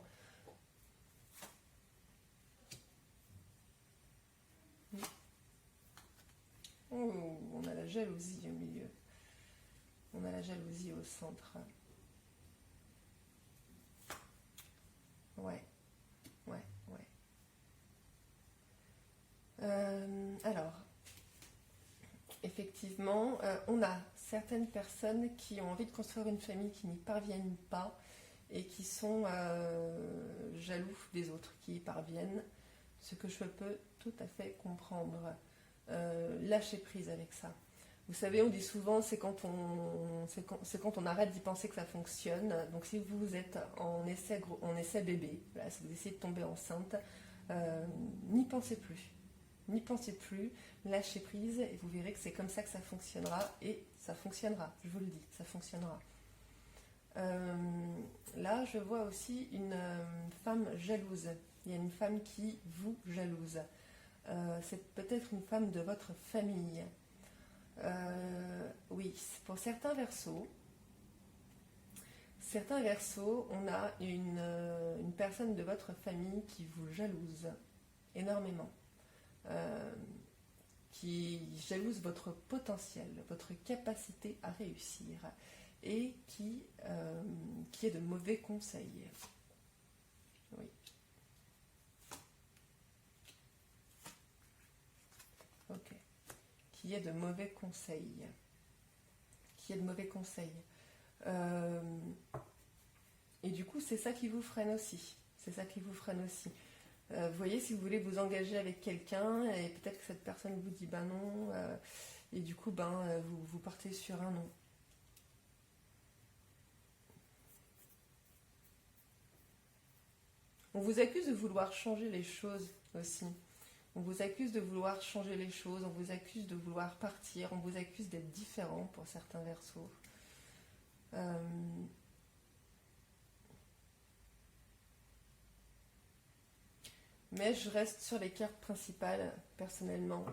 Oh, on a la jalousie au milieu. On a la jalousie au centre. Ouais. Alors, effectivement, on a certaines personnes qui ont envie de construire une famille qui n'y parviennent pas et qui sont jaloux des autres qui y parviennent, ce que je peux tout à fait comprendre. Lâcher prise avec ça. Vous savez, on dit souvent, c'est quand on arrête d'y penser que ça fonctionne. Donc si vous êtes en essai bébé, voilà, si vous essayez de tomber enceinte, n'y pensez plus. N'y pensez plus, lâchez prise et vous verrez que c'est comme ça que ça fonctionnera, et ça fonctionnera, je vous le dis, ça fonctionnera. Là, je vois aussi une femme jalouse. Il y a une femme qui vous jalouse. C'est peut-être une femme de votre famille. Oui, pour certains Verseaux, on a une personne de votre famille qui vous jalouse énormément. Qui jalouse votre potentiel, votre capacité à réussir, et qui est de mauvais conseils. Oui. Ok. Qui est de mauvais conseils. Et du coup, c'est ça qui vous freine aussi. Vous voyez, si vous voulez vous engager avec quelqu'un et peut-être que cette personne vous dit ben non, et du coup vous partez sur un non. On vous accuse de vouloir changer les choses aussi. On vous accuse de vouloir changer les choses, on vous accuse de vouloir partir, on vous accuse d'être différent pour certains Verseaux. Mais je reste sur les cartes principales, personnellement.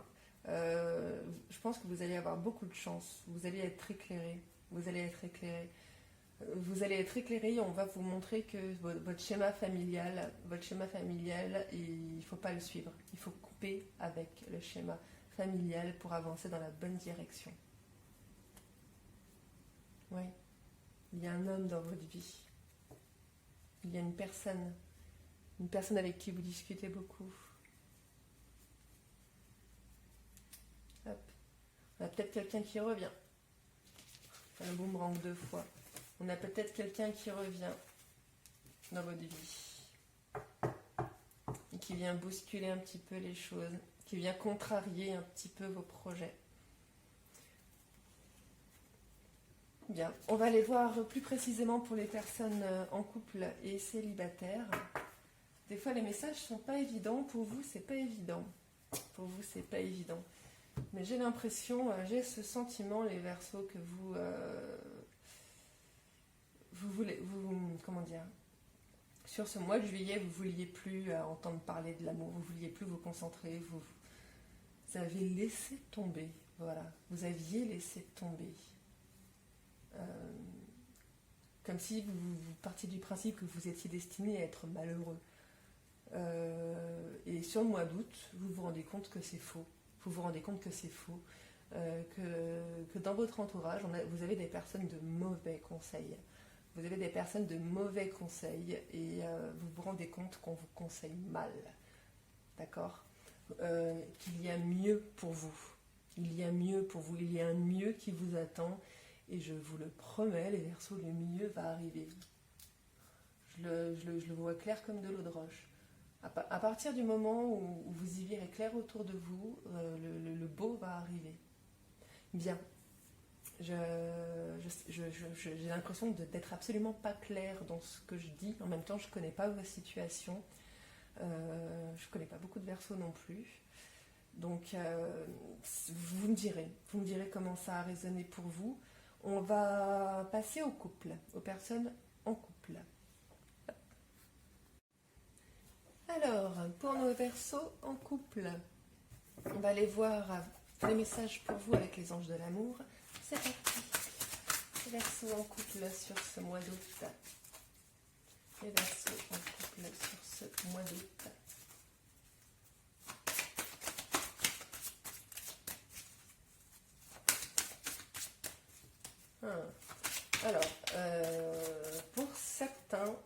Je pense que vous allez avoir beaucoup de chance. Vous allez être éclairé. Vous allez être éclairé. On va vous montrer que votre schéma familial, il ne faut pas le suivre. Il faut couper avec le schéma familial pour avancer dans la bonne direction. Oui. Il y a un homme dans votre vie. Il y a une personne avec qui vous discutez beaucoup. Hop. On a peut-être quelqu'un qui revient. Un boomerang 2 fois. On a peut-être quelqu'un qui revient dans votre vie. Et qui vient bousculer un petit peu les choses. Qui vient contrarier un petit peu vos projets. Bien, on va aller voir plus précisément pour les personnes en couple et célibataires. Des fois, les messages sont pas évidents. Pour vous, c'est pas évident. Pour vous, c'est pas évident. Mais j'ai l'impression, j'ai ce sentiment, les Verseaux, que vous voulez, comment dire, sur ce mois de juillet, vous vouliez plus entendre parler de l'amour, vous vouliez plus vous concentrer, vous avez laissé tomber, voilà, vous aviez laissé tomber. Comme si vous partiez du principe que vous étiez destiné à être malheureux. Et sur le mois d'août, vous vous rendez compte que c'est faux. Vous vous rendez compte que c'est faux. Que dans votre entourage, vous avez des personnes de mauvais conseils. Vous avez des personnes de mauvais conseils et vous vous rendez compte qu'on vous conseille mal. D'accord ? Qu'il y a mieux pour vous. Il y a mieux pour vous. Il y a un mieux qui vous attend. Et je vous le promets, les Verseaux, le mieux va arriver. Je le vois clair comme de l'eau de roche. À partir du moment où vous y verrez clair autour de vous, le beau va arriver. Bien. J'ai l'impression d'être absolument pas claire dans ce que je dis. En même temps, je ne connais pas vos situations. Je ne connais pas beaucoup de Verseaux non plus. Donc, vous me direz comment ça a résonné pour vous. On va passer au couple, aux personnes en couple. Alors, pour nos Verseaux en couple, on va aller voir les messages pour vous avec les anges de l'amour. C'est parti. Les Verseaux en couple sur ce mois d'août. Les Verseaux en couple sur ce mois d'août. Alors, pour certains,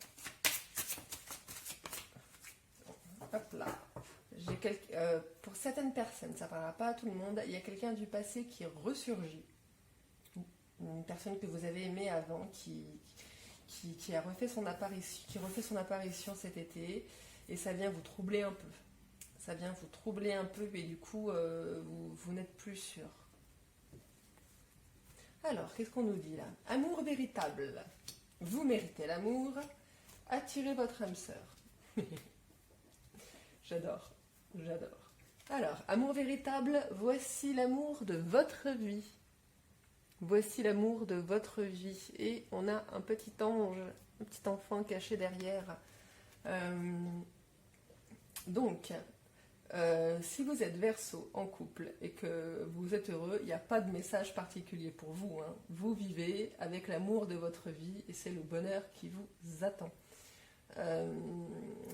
hop là, pour certaines personnes, ça ne parlera pas à tout le monde, il y a quelqu'un du passé qui ressurgit, une personne que vous avez aimée avant, qui a refait son apparition cet été, et ça vient vous troubler un peu. Ça vient vous troubler un peu, et du coup, vous n'êtes plus sûr. Alors, qu'est-ce qu'on nous dit là ? Amour véritable. Vous méritez l'amour. Attirez votre âme sœur. J'adore. Alors, amour véritable, voici l'amour de votre vie. Voici l'amour de votre vie. Et on a un petit ange, un petit enfant caché derrière. Donc, si vous êtes Verseau en couple et que vous êtes heureux, il n'y a pas de message particulier pour vous. Hein. Vous vivez avec l'amour de votre vie et c'est le bonheur qui vous attend.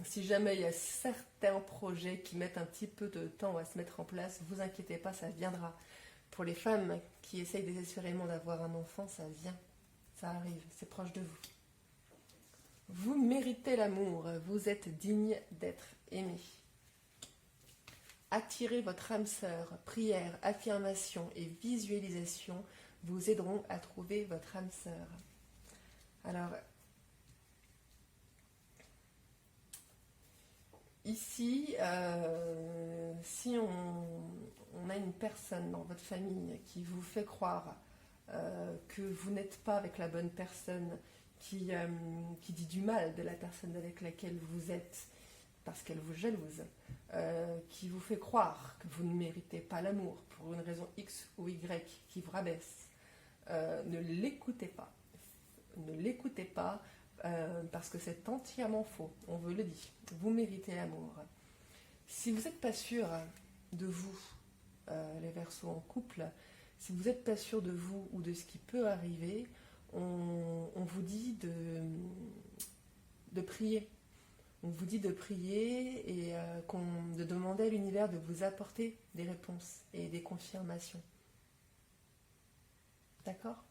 Si jamais il y a certains projets qui mettent un petit peu de temps à se mettre en place, ne vous inquiétez pas, ça viendra. Pour les femmes qui essayent désespérément d'avoir un enfant, ça vient, ça arrive, c'est proche de vous. Vous méritez l'amour, vous êtes digne d'être aimé. Attirez votre âme sœur, prière, affirmation et visualisation vous aideront à trouver votre âme sœur. Alors, ici, si on a une personne dans votre famille qui vous fait croire que vous n'êtes pas avec la bonne personne, qui dit du mal de la personne avec laquelle vous êtes, parce qu'elle vous jalouse, qui vous fait croire que vous ne méritez pas l'amour pour une raison X ou Y qui vous rabaisse, ne l'écoutez pas. Ne l'écoutez pas parce que c'est entièrement faux. On vous le dit. Vous méritez l'amour. Si vous n'êtes pas sûr de vous, les Verseaux en couple, si vous n'êtes pas sûr de vous ou de ce qui peut arriver, on vous dit de prier. On vous dit de prier et de demander à l'univers de vous apporter des réponses et des confirmations. D'accord ?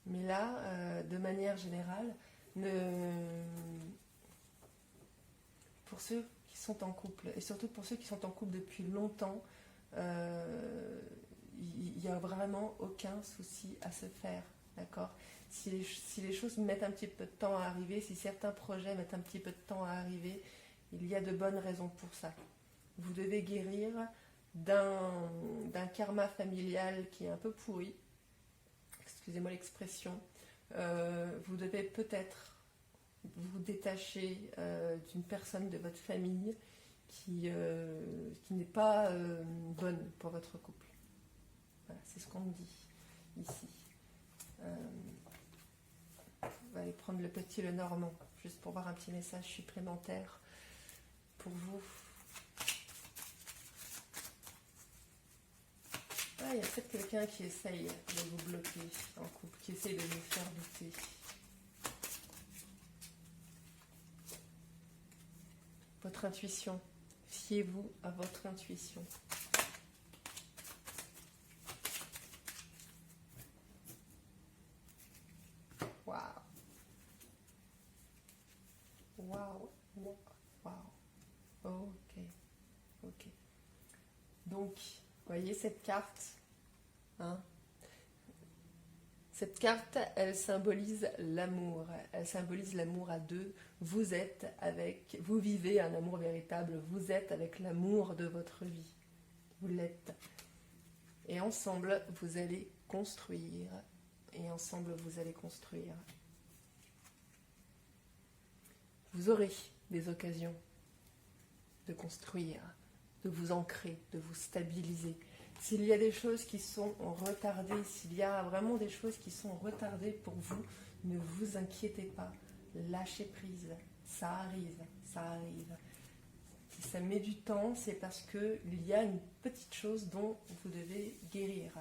Mais là, de manière générale, pour ceux qui sont en couple, et surtout pour ceux qui sont en couple depuis longtemps, il il n'y a vraiment aucun souci à se faire, d'accord? Si les choses mettent un petit peu de temps à arriver, si certains projets mettent un petit peu de temps à arriver, il y a de bonnes raisons pour ça. Vous devez guérir d'un karma familial qui est un peu pourri, excusez-moi l'expression. Vous devez peut-être vous détacher d'une personne de votre famille qui n'est pas bonne pour votre couple. Voilà, c'est ce qu'on me dit ici. On va aller prendre le petit le normand, juste pour voir un petit message supplémentaire pour vous. Ah, il y a peut-être quelqu'un qui essaye de vous bloquer en couple, qui essaye de vous faire douter. Votre intuition. Fiez-vous à votre intuition. Waouh. Waouh. Waouh. Ok. Ok. Donc, voyez cette carte, hein? Cette carte, elle symbolise l'amour. Elle symbolise l'amour à deux. Vous vivez un amour véritable. Vous êtes avec l'amour de votre vie. Vous l'êtes. Et ensemble, vous allez construire. Et ensemble, vous allez construire. Vous aurez des occasions de construire, de vous ancrer, de vous stabiliser. S'il y a des choses qui sont retardées, s'il y a vraiment des choses qui sont retardées pour vous, ne vous inquiétez pas. Lâchez prise. Ça arrive, ça arrive. Si ça met du temps, c'est parce qu'il y a une petite chose dont vous devez guérir.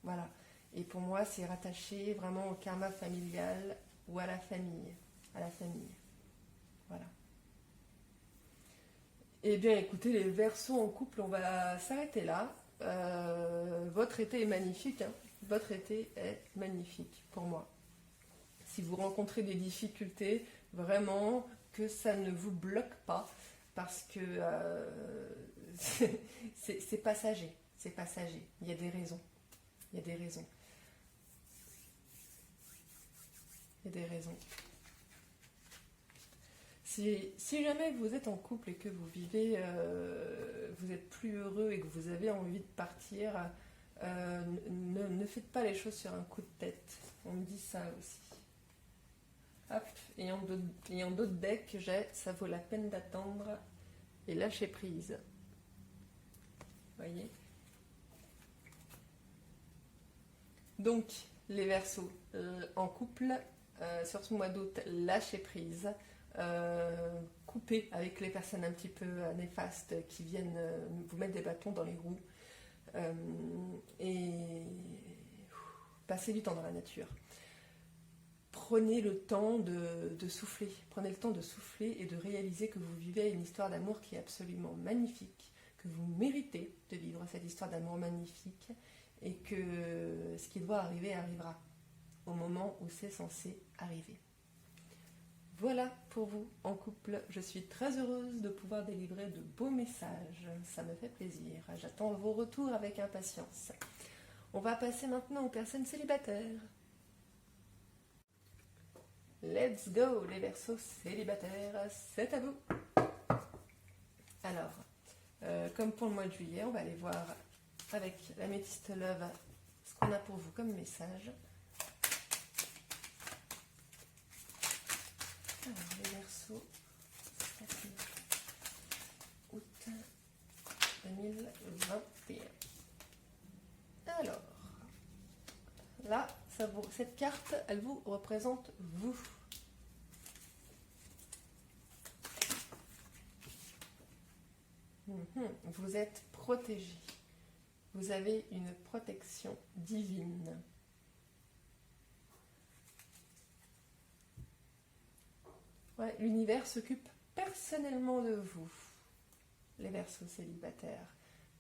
Voilà. Et pour moi, c'est rattaché vraiment au karma familial ou à la famille. À la famille. Voilà. Eh bien, écoutez, les Verseaux en couple, on va s'arrêter là. Votre été est magnifique, hein. Votre été est magnifique pour moi. Si vous rencontrez des difficultés, vraiment que ça ne vous bloque pas, parce que c'est passager, c'est passager. Il y a des raisons, il y a des raisons, il y a des raisons. Si jamais vous êtes en couple et que vous vivez, vous êtes plus heureux et que vous avez envie de partir, ne faites pas les choses sur un coup de tête. On me dit ça aussi. Hop, ayant d'autres decks, ça vaut la peine d'attendre et lâcher prise. Voyez. Donc, les Verseaux en couple, sur ce mois d'août, lâchez prise. Couper avec les personnes un petit peu néfastes qui viennent vous mettre des bâtons dans les roues et passer du temps dans la nature. Prenez le temps de souffler, prenez le temps de souffler et de réaliser que vous vivez une histoire d'amour qui est absolument magnifique, que vous méritez de vivre cette histoire d'amour magnifique et que ce qui doit arriver arrivera au moment où c'est censé arriver. Voilà pour vous en couple. Je suis très heureuse de pouvoir délivrer de beaux messages. Ça me fait plaisir. J'attends vos retours avec impatience. On va passer maintenant aux personnes célibataires. Let's go les Verseaux célibataires, c'est à vous. Alors, comme pour le mois de juillet, on va aller voir avec l'Améthyste Love ce qu'on a pour vous comme message. Alors, les Verseaux, 7 août 2021. Alors, là, cette carte, elle vous représente vous. Vous êtes protégé. Vous avez une protection divine. Ouais, l'univers s'occupe personnellement de vous, les Verseaux célibataires.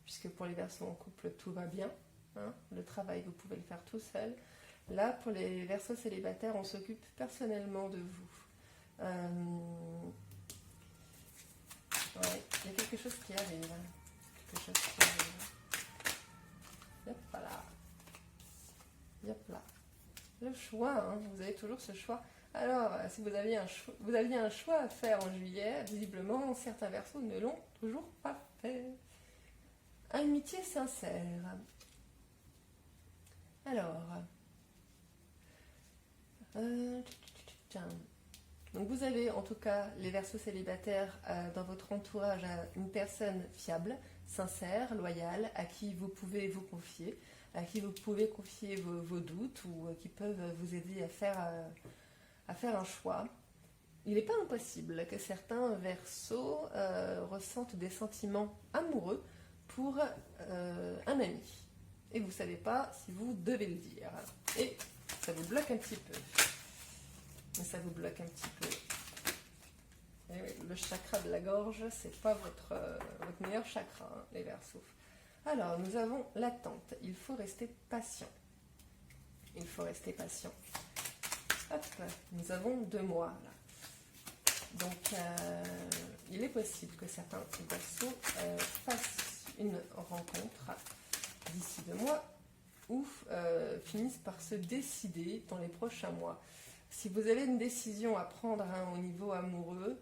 Puisque pour les Verseaux en couple, tout va bien. Hein, le travail, vous pouvez le faire tout seul. Là, pour les Verseaux célibataires, on s'occupe personnellement de vous. Ouais, il y a quelque chose qui arrive. Quelque chose qui arrive. Hop, voilà. choix, hein, vous avez toujours ce choix. Alors, si vous aviez un choix à faire en juillet, visiblement, certains Verseaux ne l'ont toujours pas fait. Amitié sincère. Alors, donc vous avez en tout cas les Verseaux célibataires dans votre entourage une personne fiable, sincère, loyale, à qui vous pouvez vous confier, à qui vous pouvez confier vos doutes ou qui peuvent vous aider à faire un choix. Il n'est pas impossible que certains Verseaux ressentent des sentiments amoureux pour un ami. Et vous ne savez pas si vous devez le dire. Et ça vous bloque un petit peu. Ça vous bloque un petit peu. Et oui, le chakra de la gorge, c'est pas votre meilleur chakra, hein, les Verseaux. Alors, nous avons l'attente. Il faut rester patient. Il faut rester patient. Hop, nous avons 2 mois là. Donc, il est possible que certains Verseaux fassent une rencontre d'ici 2 mois ou finissent par se décider dans les prochains mois. Si vous avez une décision à prendre au niveau amoureux,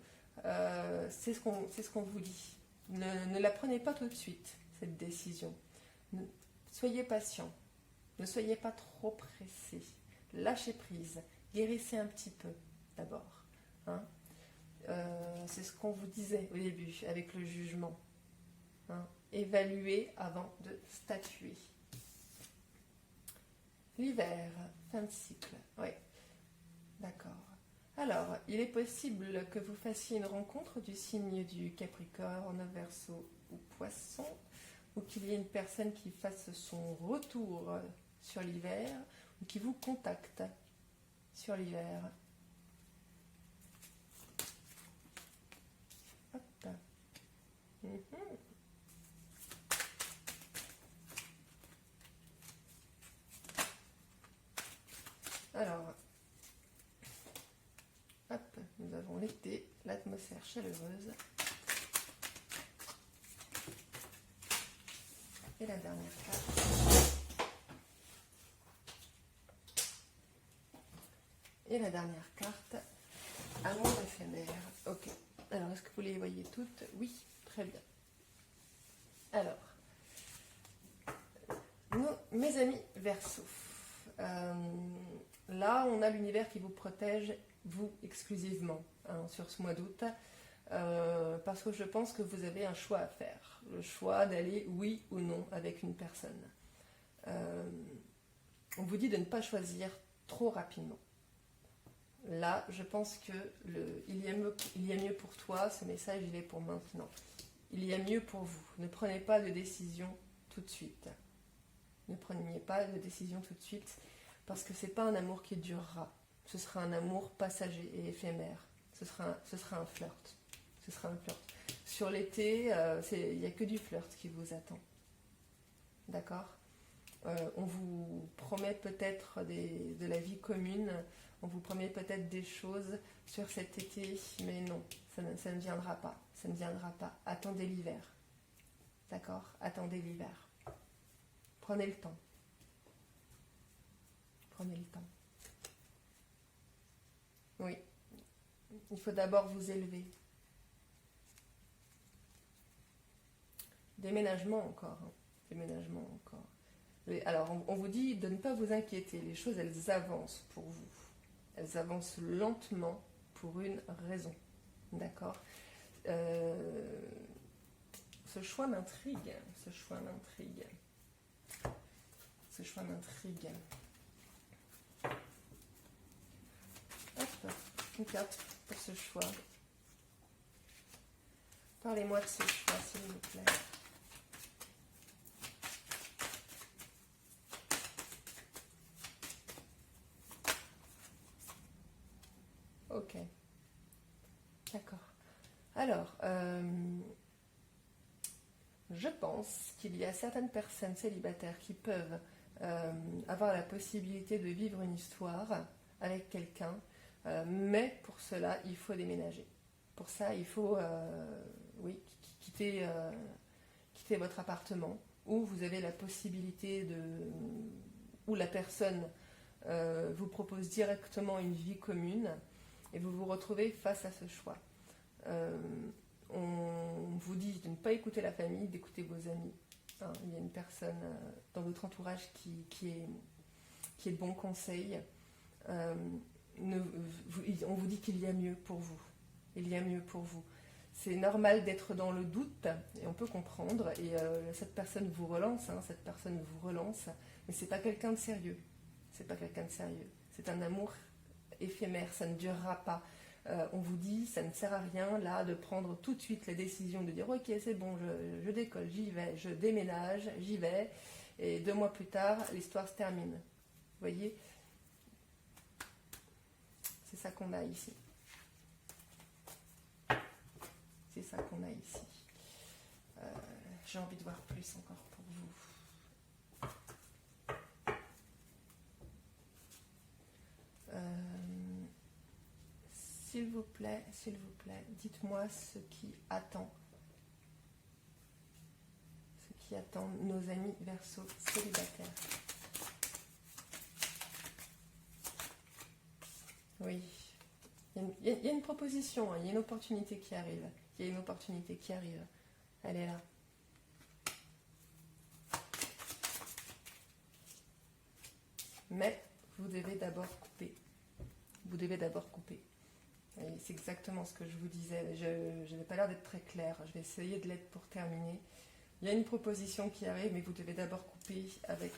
c'est ce qu'on vous dit. Ne la prenez pas tout de suite, cette décision. Soyez patient. Ne soyez pas trop pressé. Lâchez prise. Guérissez un petit peu d'abord. Hein. C'est ce qu'on vous disait au début avec le jugement. Hein. Évaluez avant de statuer. L'hiver, fin de cycle. Oui, d'accord. Alors, il est possible que vous fassiez une rencontre du signe du Capricorne, Verseau ou Poisson, ou qu'il y ait une personne qui fasse son retour sur l'hiver, ou qui vous contacte sur l'hiver. Hop. Alors, hop, nous avons l'été, l'atmosphère chaleureuse. Et la dernière carte. Et la dernière carte, amour éphémère. Ok. Alors, est-ce que vous les voyez toutes? Oui, très bien. Alors, mes amis Verseaux. Là, on a l'univers qui vous protège, vous exclusivement, hein, sur ce mois d'août, parce que je pense que vous avez un choix à faire, le choix d'aller oui ou non avec une personne. On vous dit de ne pas choisir trop rapidement. Là, je pense que il y a mieux pour toi, ce message il est pour maintenant. Il y a mieux pour vous. Ne prenez pas de décision tout de suite. Ne prenez pas de décision tout de suite, parce que ce n'est pas un amour qui durera. Ce sera un amour passager et éphémère. Ce sera un flirt. Ce sera un flirt. Sur l'été, il n'y a que du flirt qui vous attend. D'accord ? On vous promet peut-être de la vie commune, on vous promet peut-être des choses sur cet été, mais non, ça ne viendra pas. Ça ne viendra pas. Attendez l'hiver. D'accord ? Attendez l'hiver. Prenez le temps. Prenez le temps. Oui. Il faut d'abord vous élever. Déménagement encore. Hein. Déménagement encore. Alors, on vous dit de ne pas vous inquiéter. Les choses, elles avancent pour vous. Elles avancent lentement pour une raison. D'accord ? Ce choix m'intrigue. Ce choix m'intrigue. Ce choix m'intrigue. Hop, une carte pour ce choix. Parlez-moi de ce choix, s'il vous plaît. Ok. D'accord. Alors, je pense qu'il y a certaines personnes célibataires qui peuvent avoir la possibilité de vivre une histoire avec quelqu'un, mais pour cela, il faut déménager. Pour ça, il faut quitter votre appartement, où vous avez la possibilité où la personne vous propose directement une vie commune et vous vous retrouvez face à ce choix. On vous dit de ne pas écouter la famille, d'écouter vos amis. Hein, il y a une personne dans votre entourage qui est de bons conseils. On vous dit qu'il y a mieux pour vous. Il y a mieux pour vous. C'est normal d'être dans le doute et on peut comprendre. Et cette personne vous relance, mais c'est pas quelqu'un de sérieux. C'est pas quelqu'un de sérieux. C'est un amour éphémère, ça ne durera pas. On vous dit, ça ne sert à rien là de prendre tout de suite la décision de dire ok c'est bon, je décolle, j'y vais, je déménage, j'y vais, et 2 mois plus tard, l'histoire se termine. Vous voyez ? C'est ça qu'on a ici. C'est ça qu'on a ici. J'ai envie de voir plus encore pour vous. S'il vous plaît, dites-moi ce qui attend nos amis Verseau célibataires. Oui, il y a une proposition, hein, il y a une opportunité qui arrive. Elle est là. Mais vous devez d'abord couper. Et c'est exactement ce que je vous disais. Je n'ai pas l'air d'être très claire. Je vais essayer de l'être pour terminer. Il y a une proposition qui arrive, mais vous devez d'abord couper avec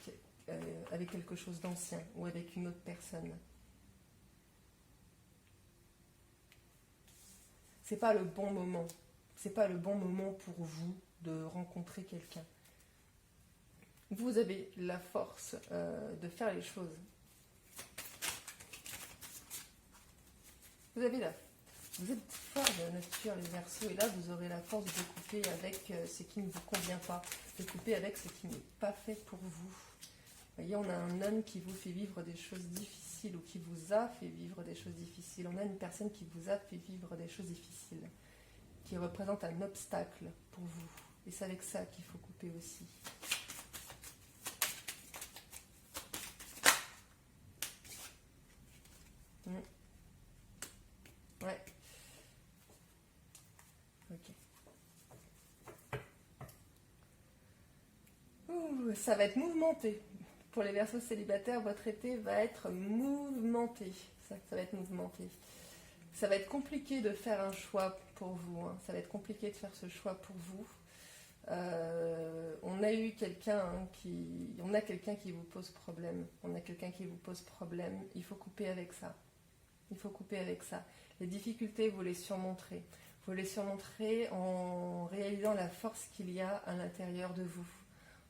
quelque chose d'ancien ou avec une autre personne. C'est pas le bon moment. C'est pas le bon moment pour vous de rencontrer quelqu'un. Vous avez la force de faire les choses. Vous êtes fort de nature, les Verseaux, et là vous aurez la force de couper avec ce qui ne vous convient pas, de couper avec ce qui n'est pas fait pour vous. Vous voyez, on a un homme qui vous fait vivre des choses difficiles ou qui vous a fait vivre des choses difficiles. On a une personne qui vous a fait vivre des choses difficiles, qui représente un obstacle pour vous. Et c'est avec ça qu'il faut couper aussi. Ouais. Ok. Ouh, ça va être mouvementé. Pour les Verseaux célibataires, votre été va être mouvementé. Ça va être mouvementé. Ça va être compliqué de faire un choix pour vous. Hein. Ça va être compliqué de faire ce choix pour vous. On a eu quelqu'un on a quelqu'un qui vous pose problème. Il faut couper avec ça. Les difficultés, vous les surmonterez. Vous les surmonterez en réalisant la force qu'il y a à l'intérieur de vous,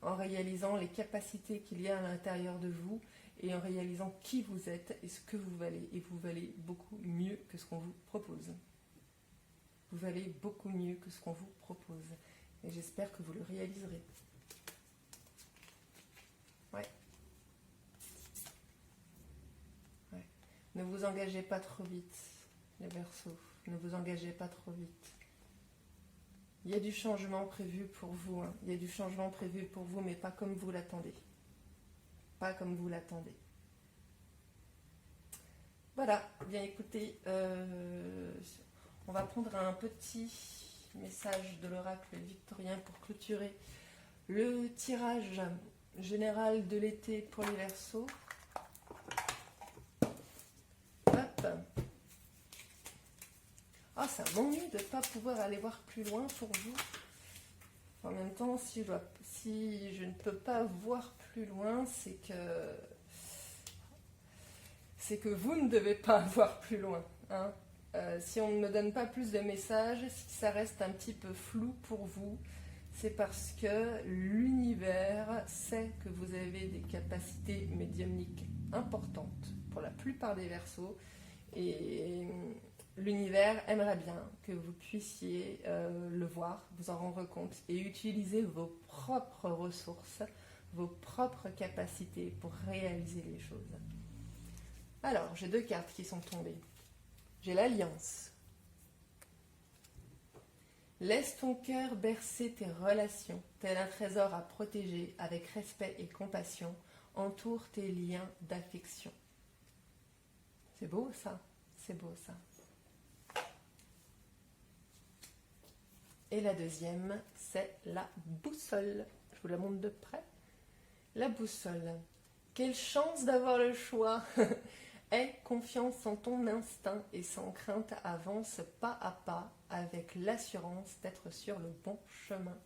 en réalisant les capacités qu'il y a à l'intérieur de vous et en réalisant qui vous êtes et ce que vous valez. Et vous valez beaucoup mieux que ce qu'on vous propose. Et j'espère que vous le réaliserez. Ouais. Ne vous engagez pas trop vite, les Verseaux. Ne vous engagez pas trop vite. Il y a du changement prévu pour vous. Hein. Il y a du changement prévu pour vous, mais pas comme vous l'attendez. Voilà. Bien écoutez, on va prendre un petit message de l'oracle victorien pour clôturer le tirage général de l'été pour les Verseaux. Hop. Ah, ça m'ennuie de ne pas pouvoir aller voir plus loin pour vous. En même temps, si je ne peux pas voir plus loin, c'est que vous ne devez pas voir plus loin. Hein. Si on ne me donne pas plus de messages, si ça reste un petit peu flou pour vous, c'est parce que l'univers sait que vous avez des capacités médiumniques importantes pour la plupart des Verseaux et l'univers aimerait bien que vous puissiez le voir, vous en rendre compte et utiliser vos propres ressources, vos propres capacités pour réaliser les choses. Alors, j'ai 2 cartes qui sont tombées. J'ai l'Alliance. Laisse ton cœur bercer tes relations, tel un trésor à protéger avec respect et compassion. Entoure tes liens d'affection. C'est beau ça, c'est beau ça. Et la deuxième, c'est la boussole. Je vous la montre de près. La boussole. Quelle chance d'avoir le choix. Aie confiance en ton instinct et sans crainte avance pas à pas avec l'assurance d'être sur le bon chemin.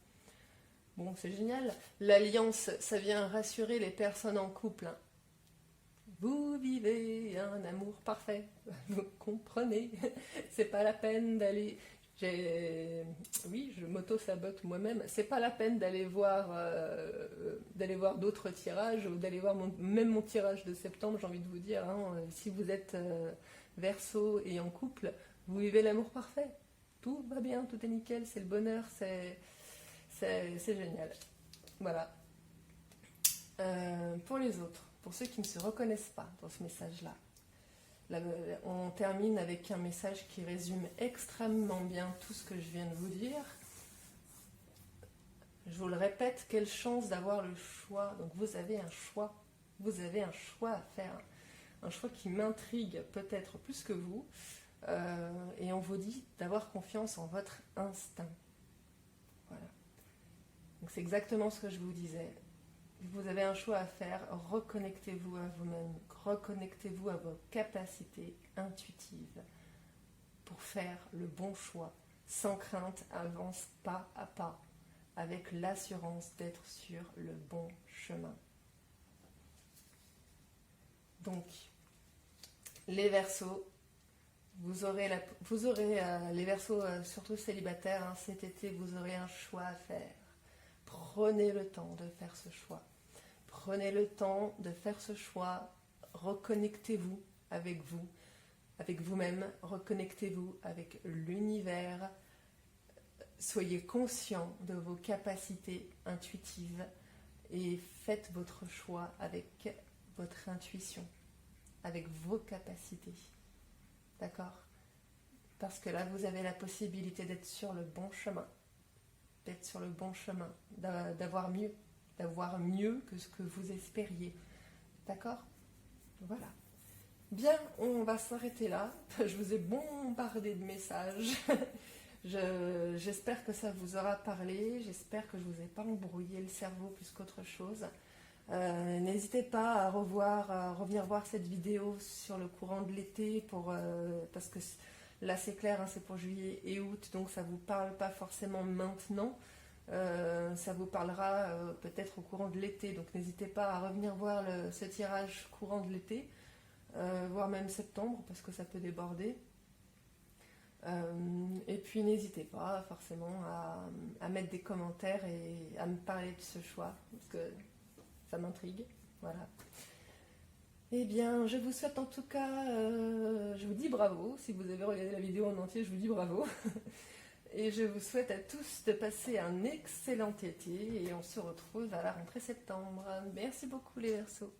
Bon, c'est génial. L'alliance, ça vient rassurer les personnes en couple. Hein. Vous vivez un amour parfait. Vous comprenez. C'est pas la peine d'aller... Oui, je m'auto-sabote moi-même. C'est pas la peine d'aller voir d'autres tirages ou d'aller voir même mon tirage de septembre, j'ai envie de vous dire. Hein, si vous êtes Verseau et en couple, vous vivez l'amour parfait. Tout va bien, tout est nickel, c'est le bonheur, c'est génial. Voilà. Pour les autres, pour ceux qui ne se reconnaissent pas dans ce message-là, on termine avec un message qui résume extrêmement bien tout ce que je viens de vous dire. Je vous le répète, quelle chance d'avoir le choix. Donc vous avez un choix. Vous avez un choix à faire. Un choix qui m'intrigue peut-être plus que vous. Et on vous dit d'avoir confiance en votre instinct. Voilà. Donc c'est exactement ce que je vous disais. Vous avez un choix à faire, reconnectez-vous à vous-même, reconnectez-vous à vos capacités intuitives pour faire le bon choix. Sans crainte, avance pas à pas, avec l'assurance d'être sur le bon chemin. Donc, les Verseaux, vous aurez les Verseaux, surtout célibataires, hein, cet été, vous aurez un choix à faire. Prenez le temps de faire ce choix. Prenez le temps de faire ce choix. Reconnectez-vous avec vous-même. Reconnectez-vous avec l'univers. Soyez conscient de vos capacités intuitives et faites votre choix avec votre intuition, avec vos capacités. D'accord ? Parce que là, vous avez la possibilité d'être sur le bon chemin. D'être sur le bon chemin, d'avoir mieux que ce que vous espériez. D'accord ? Voilà. Bien, on va s'arrêter là. Je vous ai bombardé de messages. J'espère que ça vous aura parlé. J'espère que je ne vous ai pas embrouillé le cerveau plus qu'autre chose. N'hésitez pas à revenir voir cette vidéo sur le courant de l'été parce que là c'est clair, hein, c'est pour juillet et août, donc ça ne vous parle pas forcément maintenant, ça vous parlera peut-être au courant de l'été, donc n'hésitez pas à revenir voir ce tirage courant de l'été, voire même septembre, parce que ça peut déborder. Et puis n'hésitez pas forcément à mettre des commentaires et à me parler de ce choix, parce que ça m'intrigue, voilà. Eh bien, je vous souhaite en tout cas, je vous dis bravo. Si vous avez regardé la vidéo en entier, je vous dis bravo. Et je vous souhaite à tous de passer un excellent été et on se retrouve à la rentrée septembre. Merci beaucoup les Verseaux.